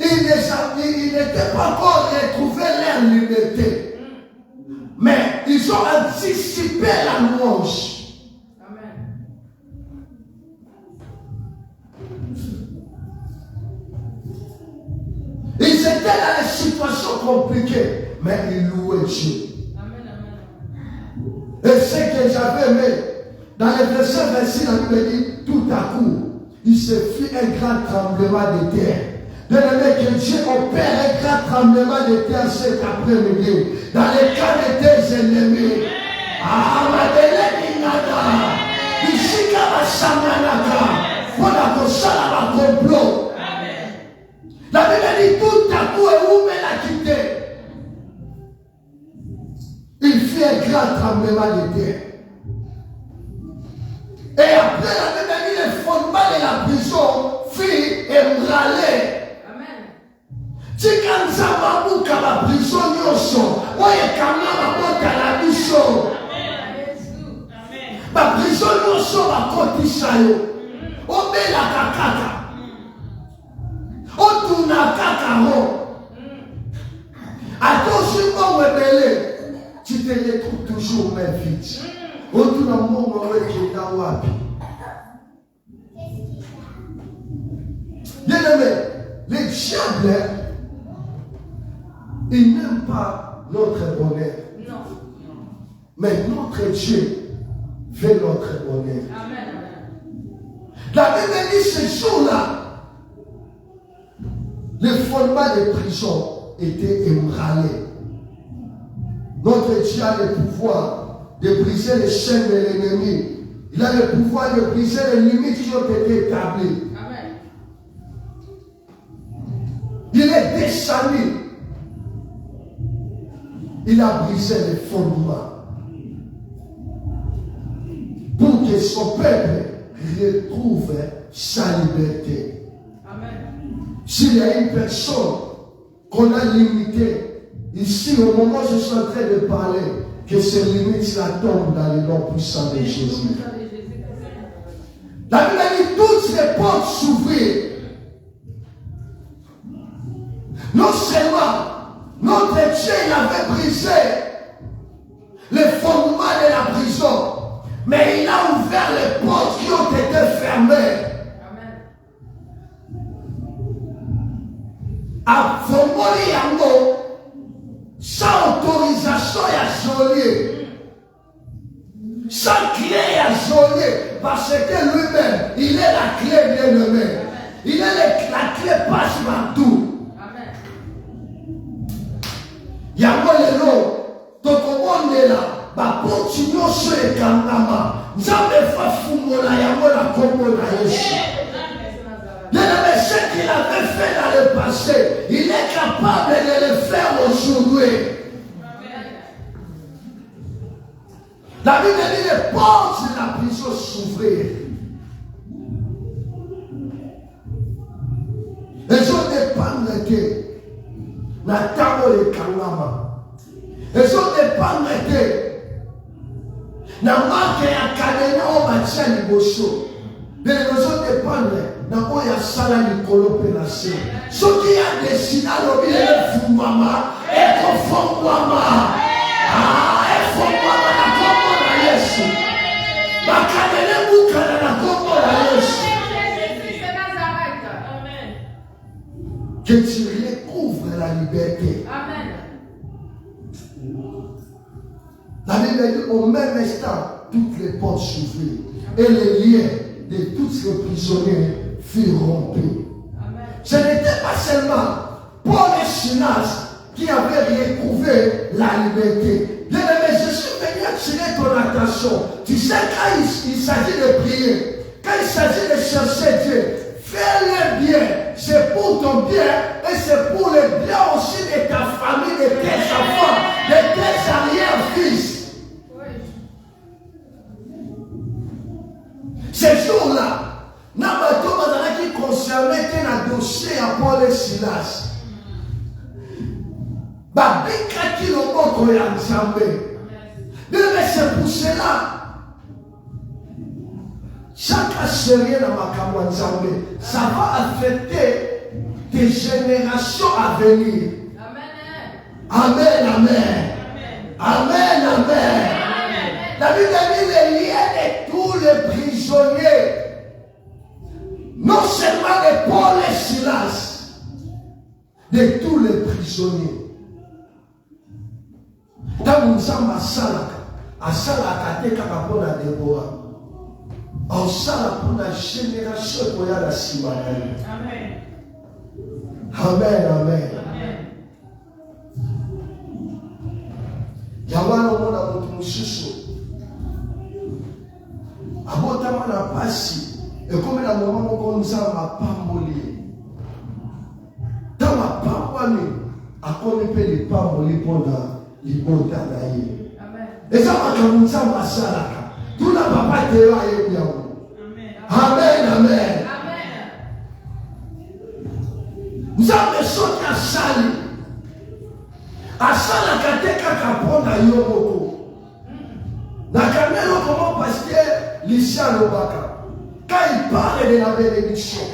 Speaker 1: ils n'étaient pas encore retrouvés leur liberté. Mais ils ont anticipé la louange. Amen. Ils étaient dans des situations compliquées, mais ils louaient Dieu. Amen. Et ce que j'avais aimé, dans le verset 26, la Bible dit, tout à coup, il se fit un grand tremblement de terre. Bien-aimé, que Dieu opère un grand tremblement de terre cet après-midi dans les cas de tes ennemis. Ah, Madeleine Ningana, Ishika Masamanaka, pour la console à ma complot. La Bible dit tout à coup et où me l'a quitté. Il fit un grand tremblement de terre. Et après la Bible dit le fondement de la prison fit ébranler. Tikanza mabuka la prison yoso. Oye kama mabota la biso. La prison yoso va kotisa yo. Obela kakaka. Otuna kakaro. Attention au rebelle. Tu te retrouves toujours même vite. Otuna mongo weke na wapi. Bien-aimé, les diables, ils n'aiment pas notre bonheur.
Speaker 2: Non.
Speaker 1: Mais notre Dieu fait notre bonheur.
Speaker 2: Amen.
Speaker 1: La Bible dit ce jour-là, les fondements des prisons étaient ébranlés. Notre Dieu a le pouvoir de briser les chaînes de l'ennemi. Il a le pouvoir de briser les limites qui ont été établies.
Speaker 2: Amen.
Speaker 1: Il est descendu. Il a brisé les fondements pour que son peuple retrouve sa liberté.
Speaker 2: Amen.
Speaker 1: S'il y a une personne qu'on a limitée, ici au moment où je suis en train de parler, que ces limites-là tombent dans le nom puissant de Jésus. La Bible dit toutes les portes s'ouvrirent. Non seulement notre Dieu avait brisé les fondements de la prison, mais il a ouvert les portes qui ont été fermées.
Speaker 2: Amen.
Speaker 1: A fondé yango sans autorisation et geôlier, sans clé et geôlier, parce que lui-même, il est la clé bien-aimée. Il est la clé passe partout. Yango lelo, tokomondela, baporti nyonso ekangama, Nzambe fa fungola yango na kombo na Yesu. Bien-aimé, ce qu'il avait fait dans le passé, il est capable de le faire aujourd'hui. La Bible dit les portes de la prison s'ouvrirent. Les autres dépendent que Natamo et Kangama. Les autres dépendent que Namake et Kadena au Matia Liboso. Mais les autres dépendent Namo et Sala Nicolo Penacé. Ce qui a décidé à l'objet de Fumama et Kofongwama. Ah, et Fongwama na Kombo na Yesu. Bakadele Mukana na Kombo na Yesu. Que tu recouvres la liberté.
Speaker 2: Amen.
Speaker 1: La Bible dit au même instant, toutes les portes s'ouvrirent et les liens de tous les prisonniers furent rompus.
Speaker 2: Amen.
Speaker 1: Ce n'était pas seulement Paul et Silas qui avaient retrouvé la liberté. Bien-aimé, je suis venu attirer ton attention. Tu sais, quand il s'agit de prier, quand il s'agit de chercher Dieu, fais-le bien. C'est pour ton bien et c'est pour le bien aussi de ta famille, de tes enfants, de tes arrière-fils. Ces jours-là, Nabato Mazana qui concernait un dossier à Paul et Silas. Babika qui l'ont ensemble. Mais c'est pour cela. Chaque sérieux dans ma Nzambe, ça va affecter tes générations à venir. Amen, amen. Amen, amen. La Bible dit les liens de tous les prisonniers, non seulement de Paul et Silas, de tous les prisonniers. Dans Nzambe asalaka te kaka mpona Déborah. En ça, pour la génération, pour la Simanaï. Amen, amen. Yawana mona mutu mushiso. Abota mana pasi. Et comme la maman comme ça m'a pamboli. Dans ma pamboli, à quoi on peut les pamboli pendant les bons d'anaïe. Et ça m'a comme ça m'a salaka. Tout la papa te va y bien. Amen, amen. Nous avons sauté à Sali. À Salaka teka kapona yomoko. Nakamelo comment pasteur Lisha Lobaka. Quand il parle de la bénédiction,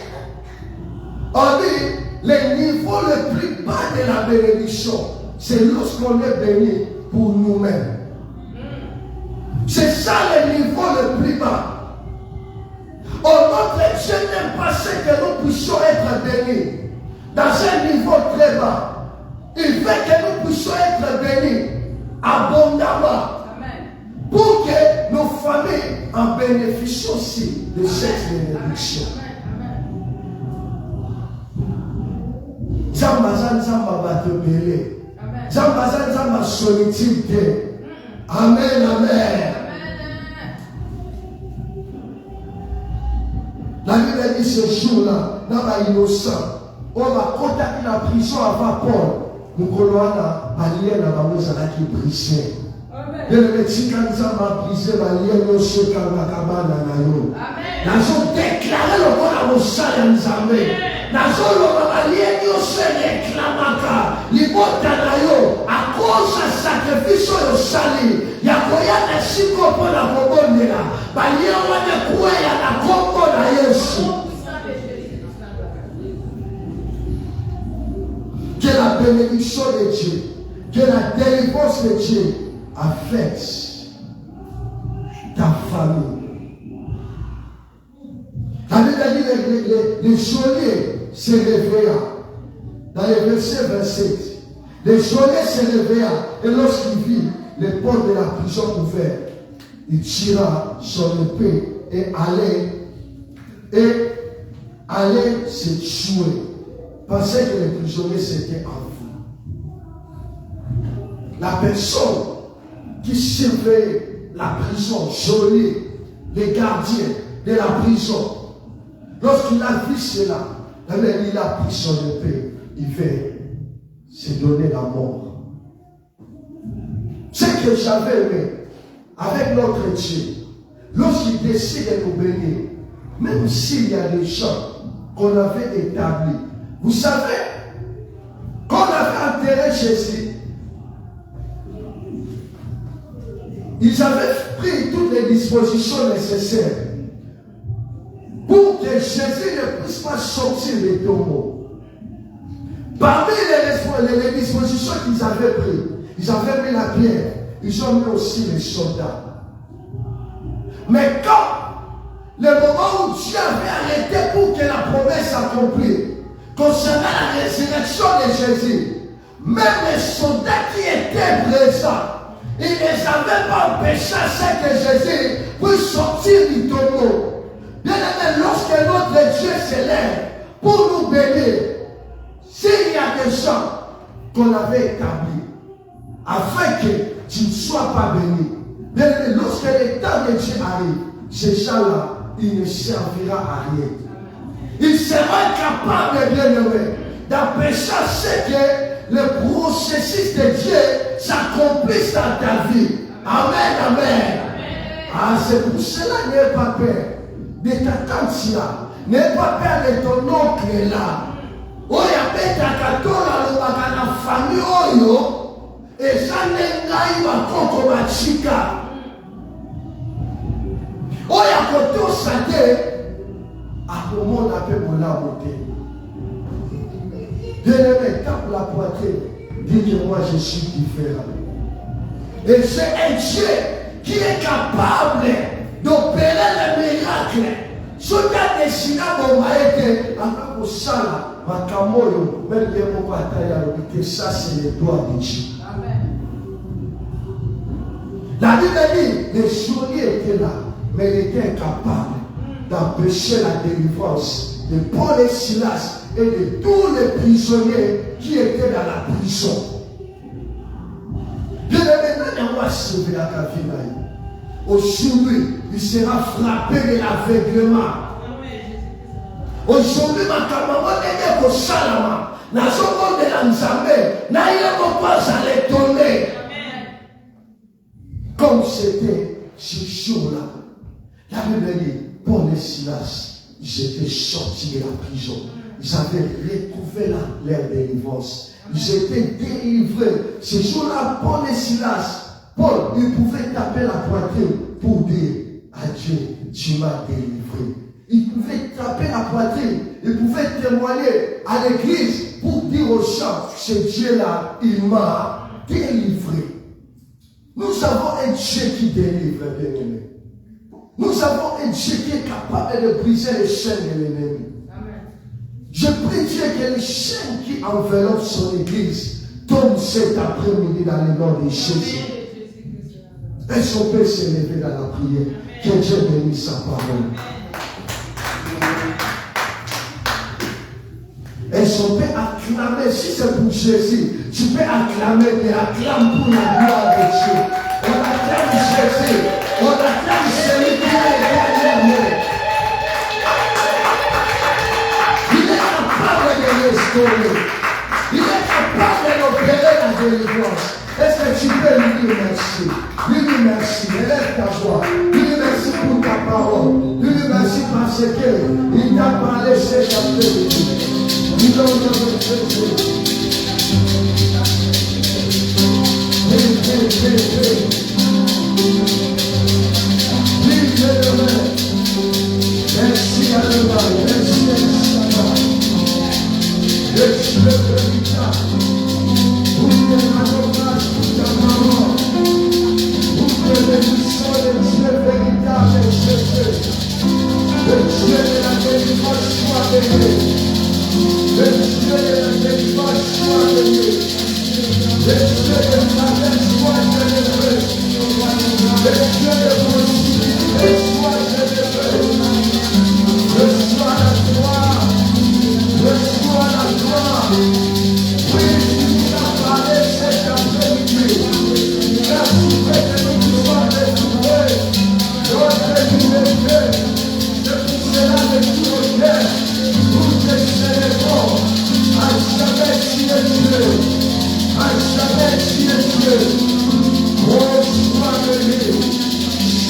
Speaker 1: on dit le niveau le plus bas de la bénédiction, c'est lorsqu'on est béni pour nous-mêmes. C'est ça le niveau le plus bas. Notre Dieu n'aime pas ce que nous puissions être bénis dans un niveau très bas. Il veut que nous puissions être bénis abondamment. Pour que nos familles en bénéficient aussi de cette bénédiction. Zambazan Zamba va te béler. Zambazan Zamba solitude. Amen, amen. La Bible dit ce jour-là, dans la innocent, on va contacter la prison avant Paul. Nous colonna allié la maman qui brisait. Le Mexicain m'a brisé ma lien au Shekama Kabana Nayo. Nous avons déclaré le bon à Moussa Nzamé. Nous avons allié au Shekama Libotanayo à cause du sacrifice au Sali. Yakoya na siko pour la Bobonera. Balia wana kuwa ya na Kongo na Yesu. Que la bénédiction de Dieu, que la délivrance de Dieu affecte ta famille. La Bible dit les geôliers se réveillent. Dans le verset 27, les geôliers se réveillent et lorsqu'il vit les portes de la prison ouvertes, il tira son épée et allait se tuer. Pensait que les prisonniers s'étaient enfuis. La personne qui surveille la prison, geôlier, les gardiens de la prison, lorsqu'il a vu cela, il a pris son épée, il veut se donner la mort. Ce que j'avais aimé avec notre Dieu, lorsqu'il décide de nous bénir, même s'il y a des gens qu'on avait établis, vous savez, qu'on avait enterré Jésus, ils avaient pris toutes les dispositions nécessaires pour que Jésus ne puisse pas sortir des tombeaux. Parmi les dispositions qu'ils avaient prises, ils avaient mis la pierre, ils ont mis aussi les soldats. Mais quand le moment où Dieu avait arrêté pour que la promesse s'accomplisse, concernant la résurrection de Jésus, même les soldats qui étaient présents, ils ne savaient pas empêcher ce que Jésus puisse sortir du tombeau. Bien aimé, lorsque notre Dieu s'élève pour nous bénir, s'il y a des gens qu'on avait établis, afin que tu ne sois pas béni, bien aimé, lorsque le temps de Dieu arrive, ces gens-là, il ne servira à rien. Il sera capable, bien aimé, d'empêcher ce que le processus de Dieu s'accomplisse dans ta vie. Amen, amen. Ah, c'est pour cela, n'aie pas peur de ta tante là. N'aie pas peur de ton oncle là. Oya beta katola lobaka na famille oyo. Et ça n'est ngai bakoko bachika. Oya koto sate. À tout le monde a fait pour la beauté. Bien-aimé, tape la poitrine. Dis que moi je suis différent. Et c'est un Dieu qui est capable d'opérer les miracles. Ce qui a décidé mon maître, après pour ça, ma camoyo, même bien mon bataille, que ça c'est le doigt de Dieu. La Bible dit, les geôliers étaient là, mais ils étaient incapables d'empêcher la délivrance de Paul et Silas et de tous les prisonniers qui étaient dans la prison. Bien maintenant, on va sauver la vie. Aujourd'hui, il sera frappé de l'aveuglement. Aujourd'hui, ma camarade est au Salama. N'a pas de l'ensemble. N'a pas à l'étonner. Comme c'était ce jour-là. La Bible dit, Paul et Silas, ils étaient sortis de la prison. Ils avaient retrouvé leur délivrance. Ils étaient délivrés. Ce jour-là, Paul et Silas, Paul, il pouvait taper la poitrine pour dire à Dieu, tu m'as délivré. Il pouvait taper la poitrine, il pouvait témoigner à l'église pour dire aux gens, ce Dieu-là, il m'a délivré. Nous avons un Dieu qui délivre, bien-aimé. Nous avons un Dieu qui est capable de briser les chaînes de l'ennemi. Je prie Dieu que les chaînes qui enveloppent son église tombent cet après-midi dans le nom de Jésus. Est-ce qu'on peut s'élever dans la prière? Que Dieu bénisse sa parole. Est-ce qu'on peut acclamer? Si c'est pour Jésus, tu peux acclamer, mais acclame pour la gloire de Dieu. On acclame Jésus. On acclame celui qui est éternel. Il est capable de restaurer. Il est capable d'opérer la délivrance. Est-ce que tu peux lui dire merci? Lui dire merci. Élève ta voix. Lui dire merci pour ta parole. Lui dire merci parce qu'il t'a parlé cet après-midi. Il donne notre Jésus. Merci à l'État. Merci à l'État. Merci à l'État. Pour que la grâce de ta parole, pour que les missions de Dieu véritable et Jésus, le Dieu de la délivrance soit béni. Le Dieu de la délivrance soit béni. Le Dieu de la grâce soit délivré. Le Dieu de possibilité soit délivré. Reçois la gloire. Reçois la gloire. Oui, tu as parlé cet après-midi. Tu as trouvé que nous pouvons retrouver notre liberté. C'est pour cela que tout le cœur, nous te célébrons. À jamais tu es Dieu. À jamais tu es Dieu. Oh, sois béni.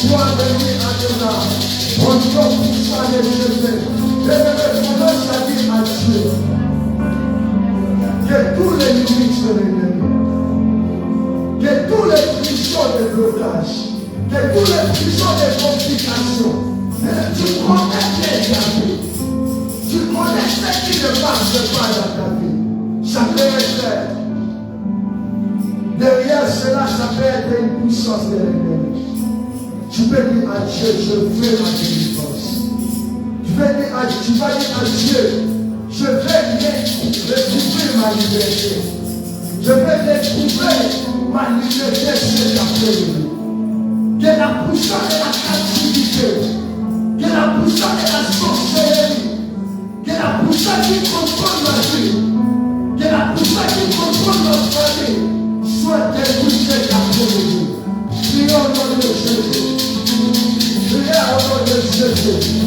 Speaker 1: Sois béni, Adonai. On t'offre puissant de Jésus. Et le commence à dire à Dieu que tous les limites sont l'ennemi, que tous les prisons de blocage, que tous les prisons de complications, tu connais bien ta vie. Tu connais ce qui ne marche pas dans ta vie. Ça peut être, derrière cela, ça peut être une puissance de l'ennemi. Tu peux dire à Dieu, je veux ma délivrance. Tu vas dire à Dieu, je vais retrouver ma liberté. Je vais retrouver ma liberté cet après-midi. Que la puissance de la captivité, que la puissance de la sorcellerie, que la puissance qui contrôle ma vie, que la puissance qui contrôle notre famille soit détruite cet après-midi. Prions au nom de Jésus. Prions au nom de Jésus.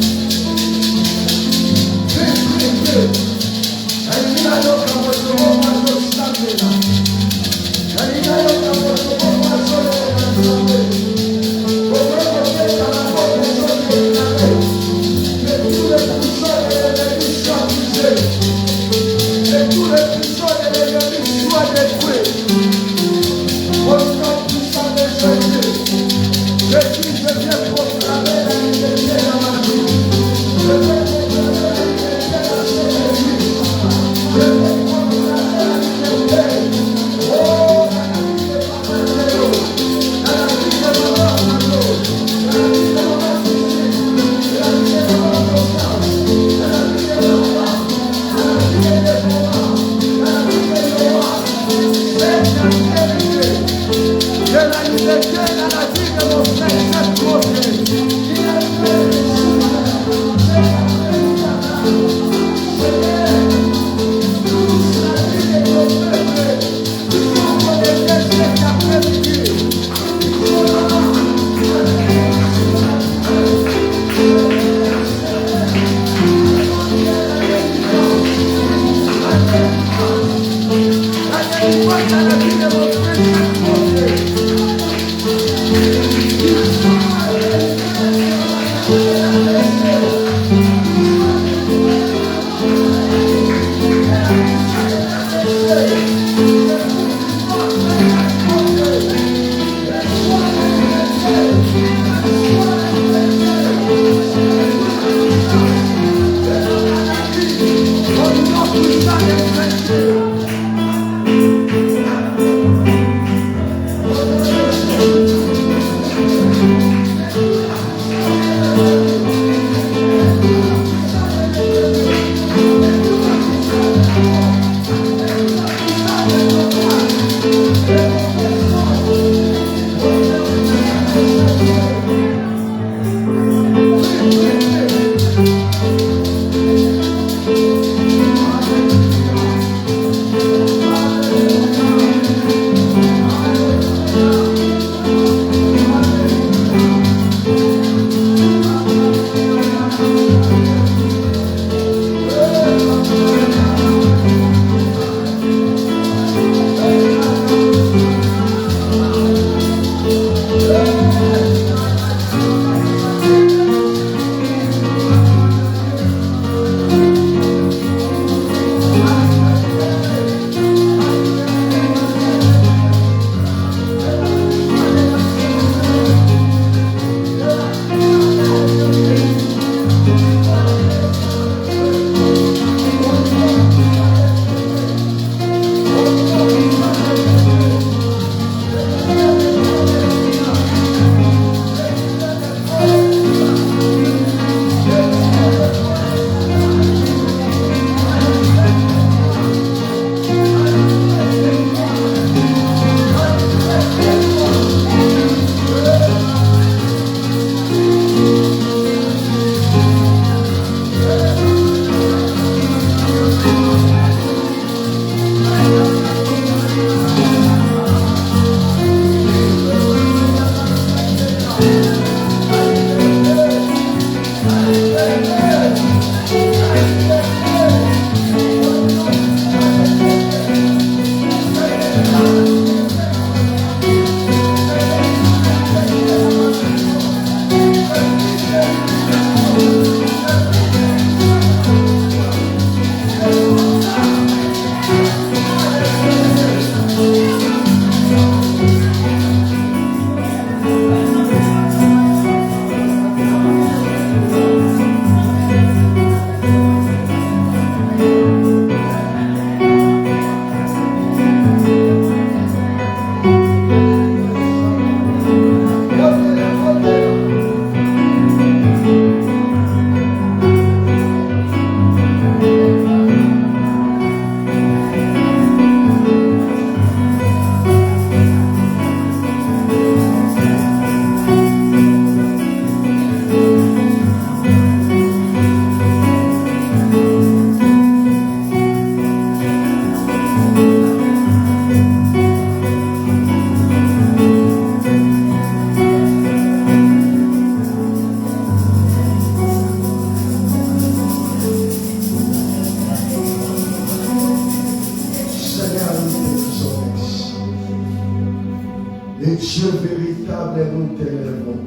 Speaker 1: Dieu véritable, nous t'élèvons.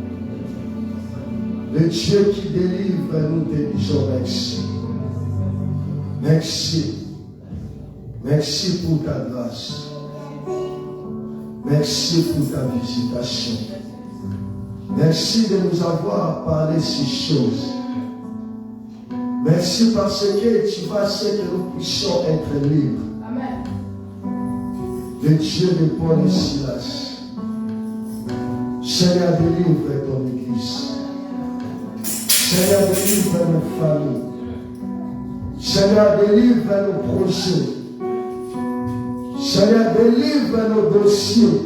Speaker 1: Le Dieu qui délivre, nous te disons merci. Merci. Merci pour ta grâce. Merci pour ta visitation. Merci de nous avoir parlé ces choses. Merci parce que tu vas ce que nous puissions être libres.
Speaker 2: Amen.
Speaker 1: Le Dieu de Paul et Silas. Seigneur, délivre ton Église. Seigneur, délivre nos familles. Seigneur, délivre nos projets. Seigneur, délivre nos dossiers.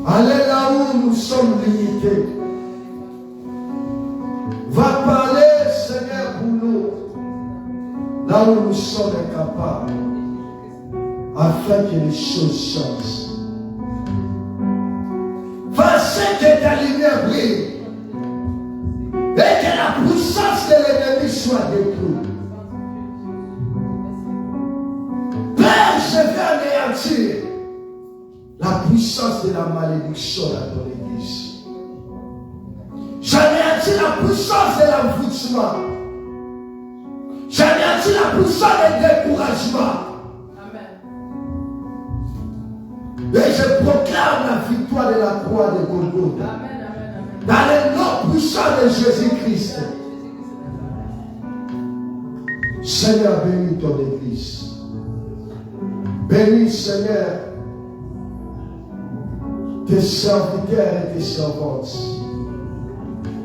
Speaker 1: Allez là où nous sommes limités. Va parler, Seigneur, pour nous. Là où nous sommes incapables. Afin que les choses changent. Fais que ta lumière brille. Et que la puissance de l'ennemi soit détruite. Père, je veux anéantir la puissance de la malédiction dans ton Église. J'anéantis la puissance de l'envoûtement. J'anéantis la puissance du découragement. Et je proclame la victoire de la croix de Golgotha. Dans le nom puissant de Jésus-Christ. Seigneur, bénis ton Église. Bénis, Seigneur, tes serviteurs et tes servantes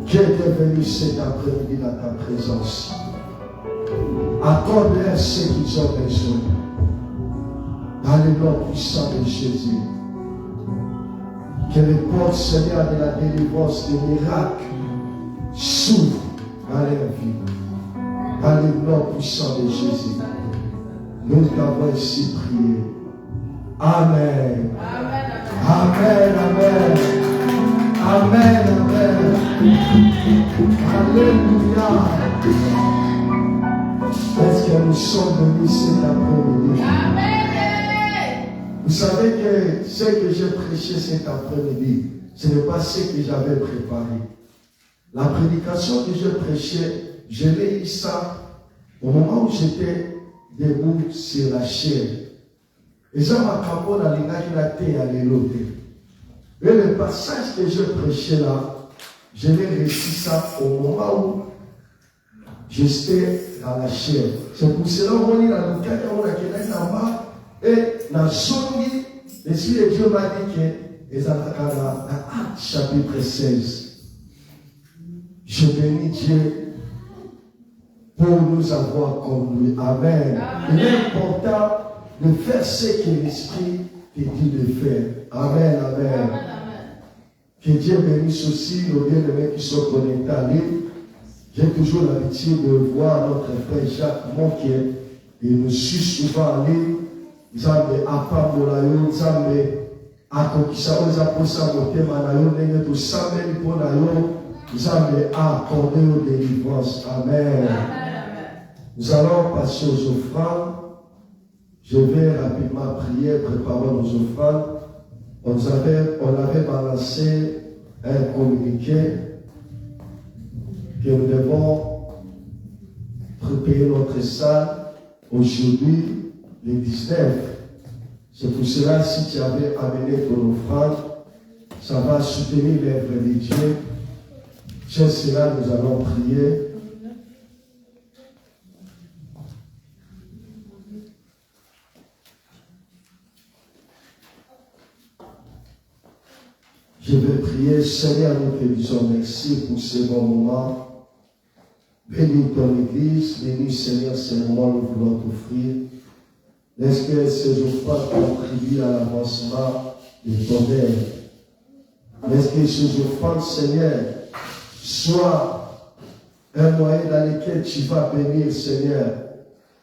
Speaker 1: qui étaient venus cet après-midi dans ta présence. Accorde-leur ce qu'ils ont besoin. Dans le nom puissant de Jésus. Que les portes, Seigneur, de la délivrance, des miracles s'ouvrent dans leur vie. Dans le nom puissant de Jésus. Nous t'avons ici prié. Amen. Amen, amen. Amen, amen. Alléluia. Est-ce que nous sommes venus cet après-midi?
Speaker 2: Amen.
Speaker 1: Vous savez que ce que j'ai prêché cet après-midi, ce n'est pas ce que j'avais préparé. La prédication que j'ai prêchée, je l'ai eu ça au moment où j'étais debout sur la chair. Et ça m'a capé dans l'ingénieur à l'élote. Et le passage que j'ai prêché là, je l'ai réussi ça au moment où j'étais dans la chair. C'est pour cela qu'on lit dans le cas où on a quelqu'un là-bas. Et dans Zongi, l'Esprit de Dieu m'a dit que dans Actes chapitre 16, je bénis Dieu pour nous avoir conduits. Amen. Il est important de faire ce que l'Esprit te dit de faire. Amen, amen. Que Dieu bénisse aussi nos bien-aimés qui sont connectés à lui. J'ai toujours l'habitude de voir notre frère Jacques Monquier. Il nous suit souvent à lui. Nzambe apambola yo, Nzambe akokisa oyo aposa motema na yo ndenge tosambeli mpo na yo, Nzambe accorde yo délivrance. Amen. Nous allons passer aux offrandes. Je vais rapidement prier, préparons nos offrandes. On avait balancé un communiqué que nous devons préparer notre salle aujourd'hui. Le 19. C'est pour cela, si tu avais amené ton offrande, ça va soutenir l'œuvre de Dieu. C'est cela, nous allons prier. Je vais prier. Seigneur, nous te disons merci pour ce bon moment. Bénis ton Église. Bénis, Seigneur, ce moment que nous voulons t'offrir. Laisse que ces offrandes contribuent à l'avancement de ton œuvre. Laisse que ces offrandes, Seigneur, soient un moyen dans lequel tu vas bénir, Seigneur,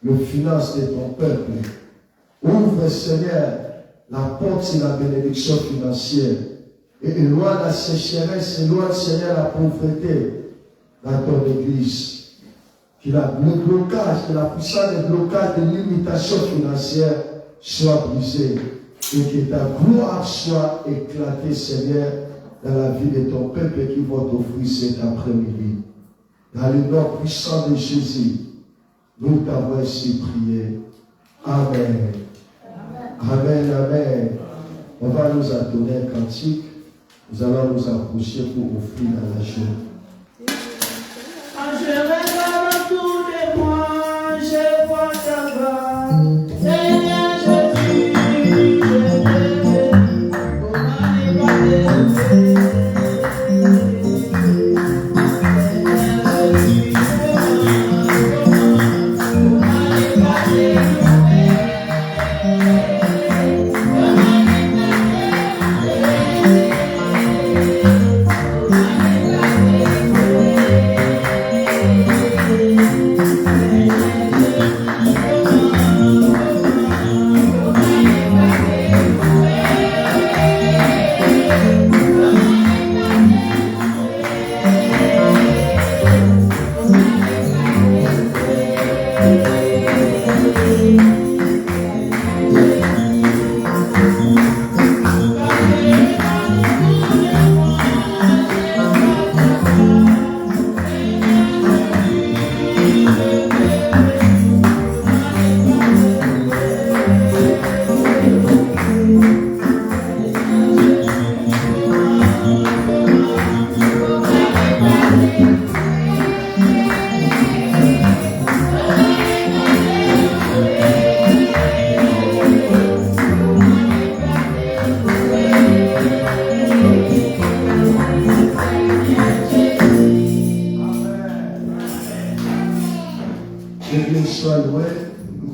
Speaker 1: le finance de ton peuple. Ouvre, Seigneur, la porte de la bénédiction financière. Et éloigne la sécheresse, éloigne, Seigneur, la pauvreté dans ton Église. Que le blocage, que la puissance des blocages de limitation financière soit brisée. et que ta gloire soit éclatée, Seigneur, dans la vie de ton peuple qui va t'offrir cet après-midi. Dans le nom puissant de Jésus, nous t'avons ainsi prié. Amen. Amen, amen. On va nous adonner un cantique. Nous allons nous approcher pour offrir à la joie.
Speaker 3: Je regarde autour de moi, je vois ta grâce. Seigneur Jésus, je t'aime. Comment ne pas t'aimer?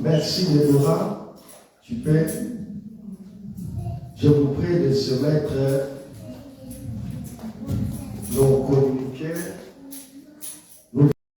Speaker 1: Merci Déborah. Tu peux. Je vous prie de se mettre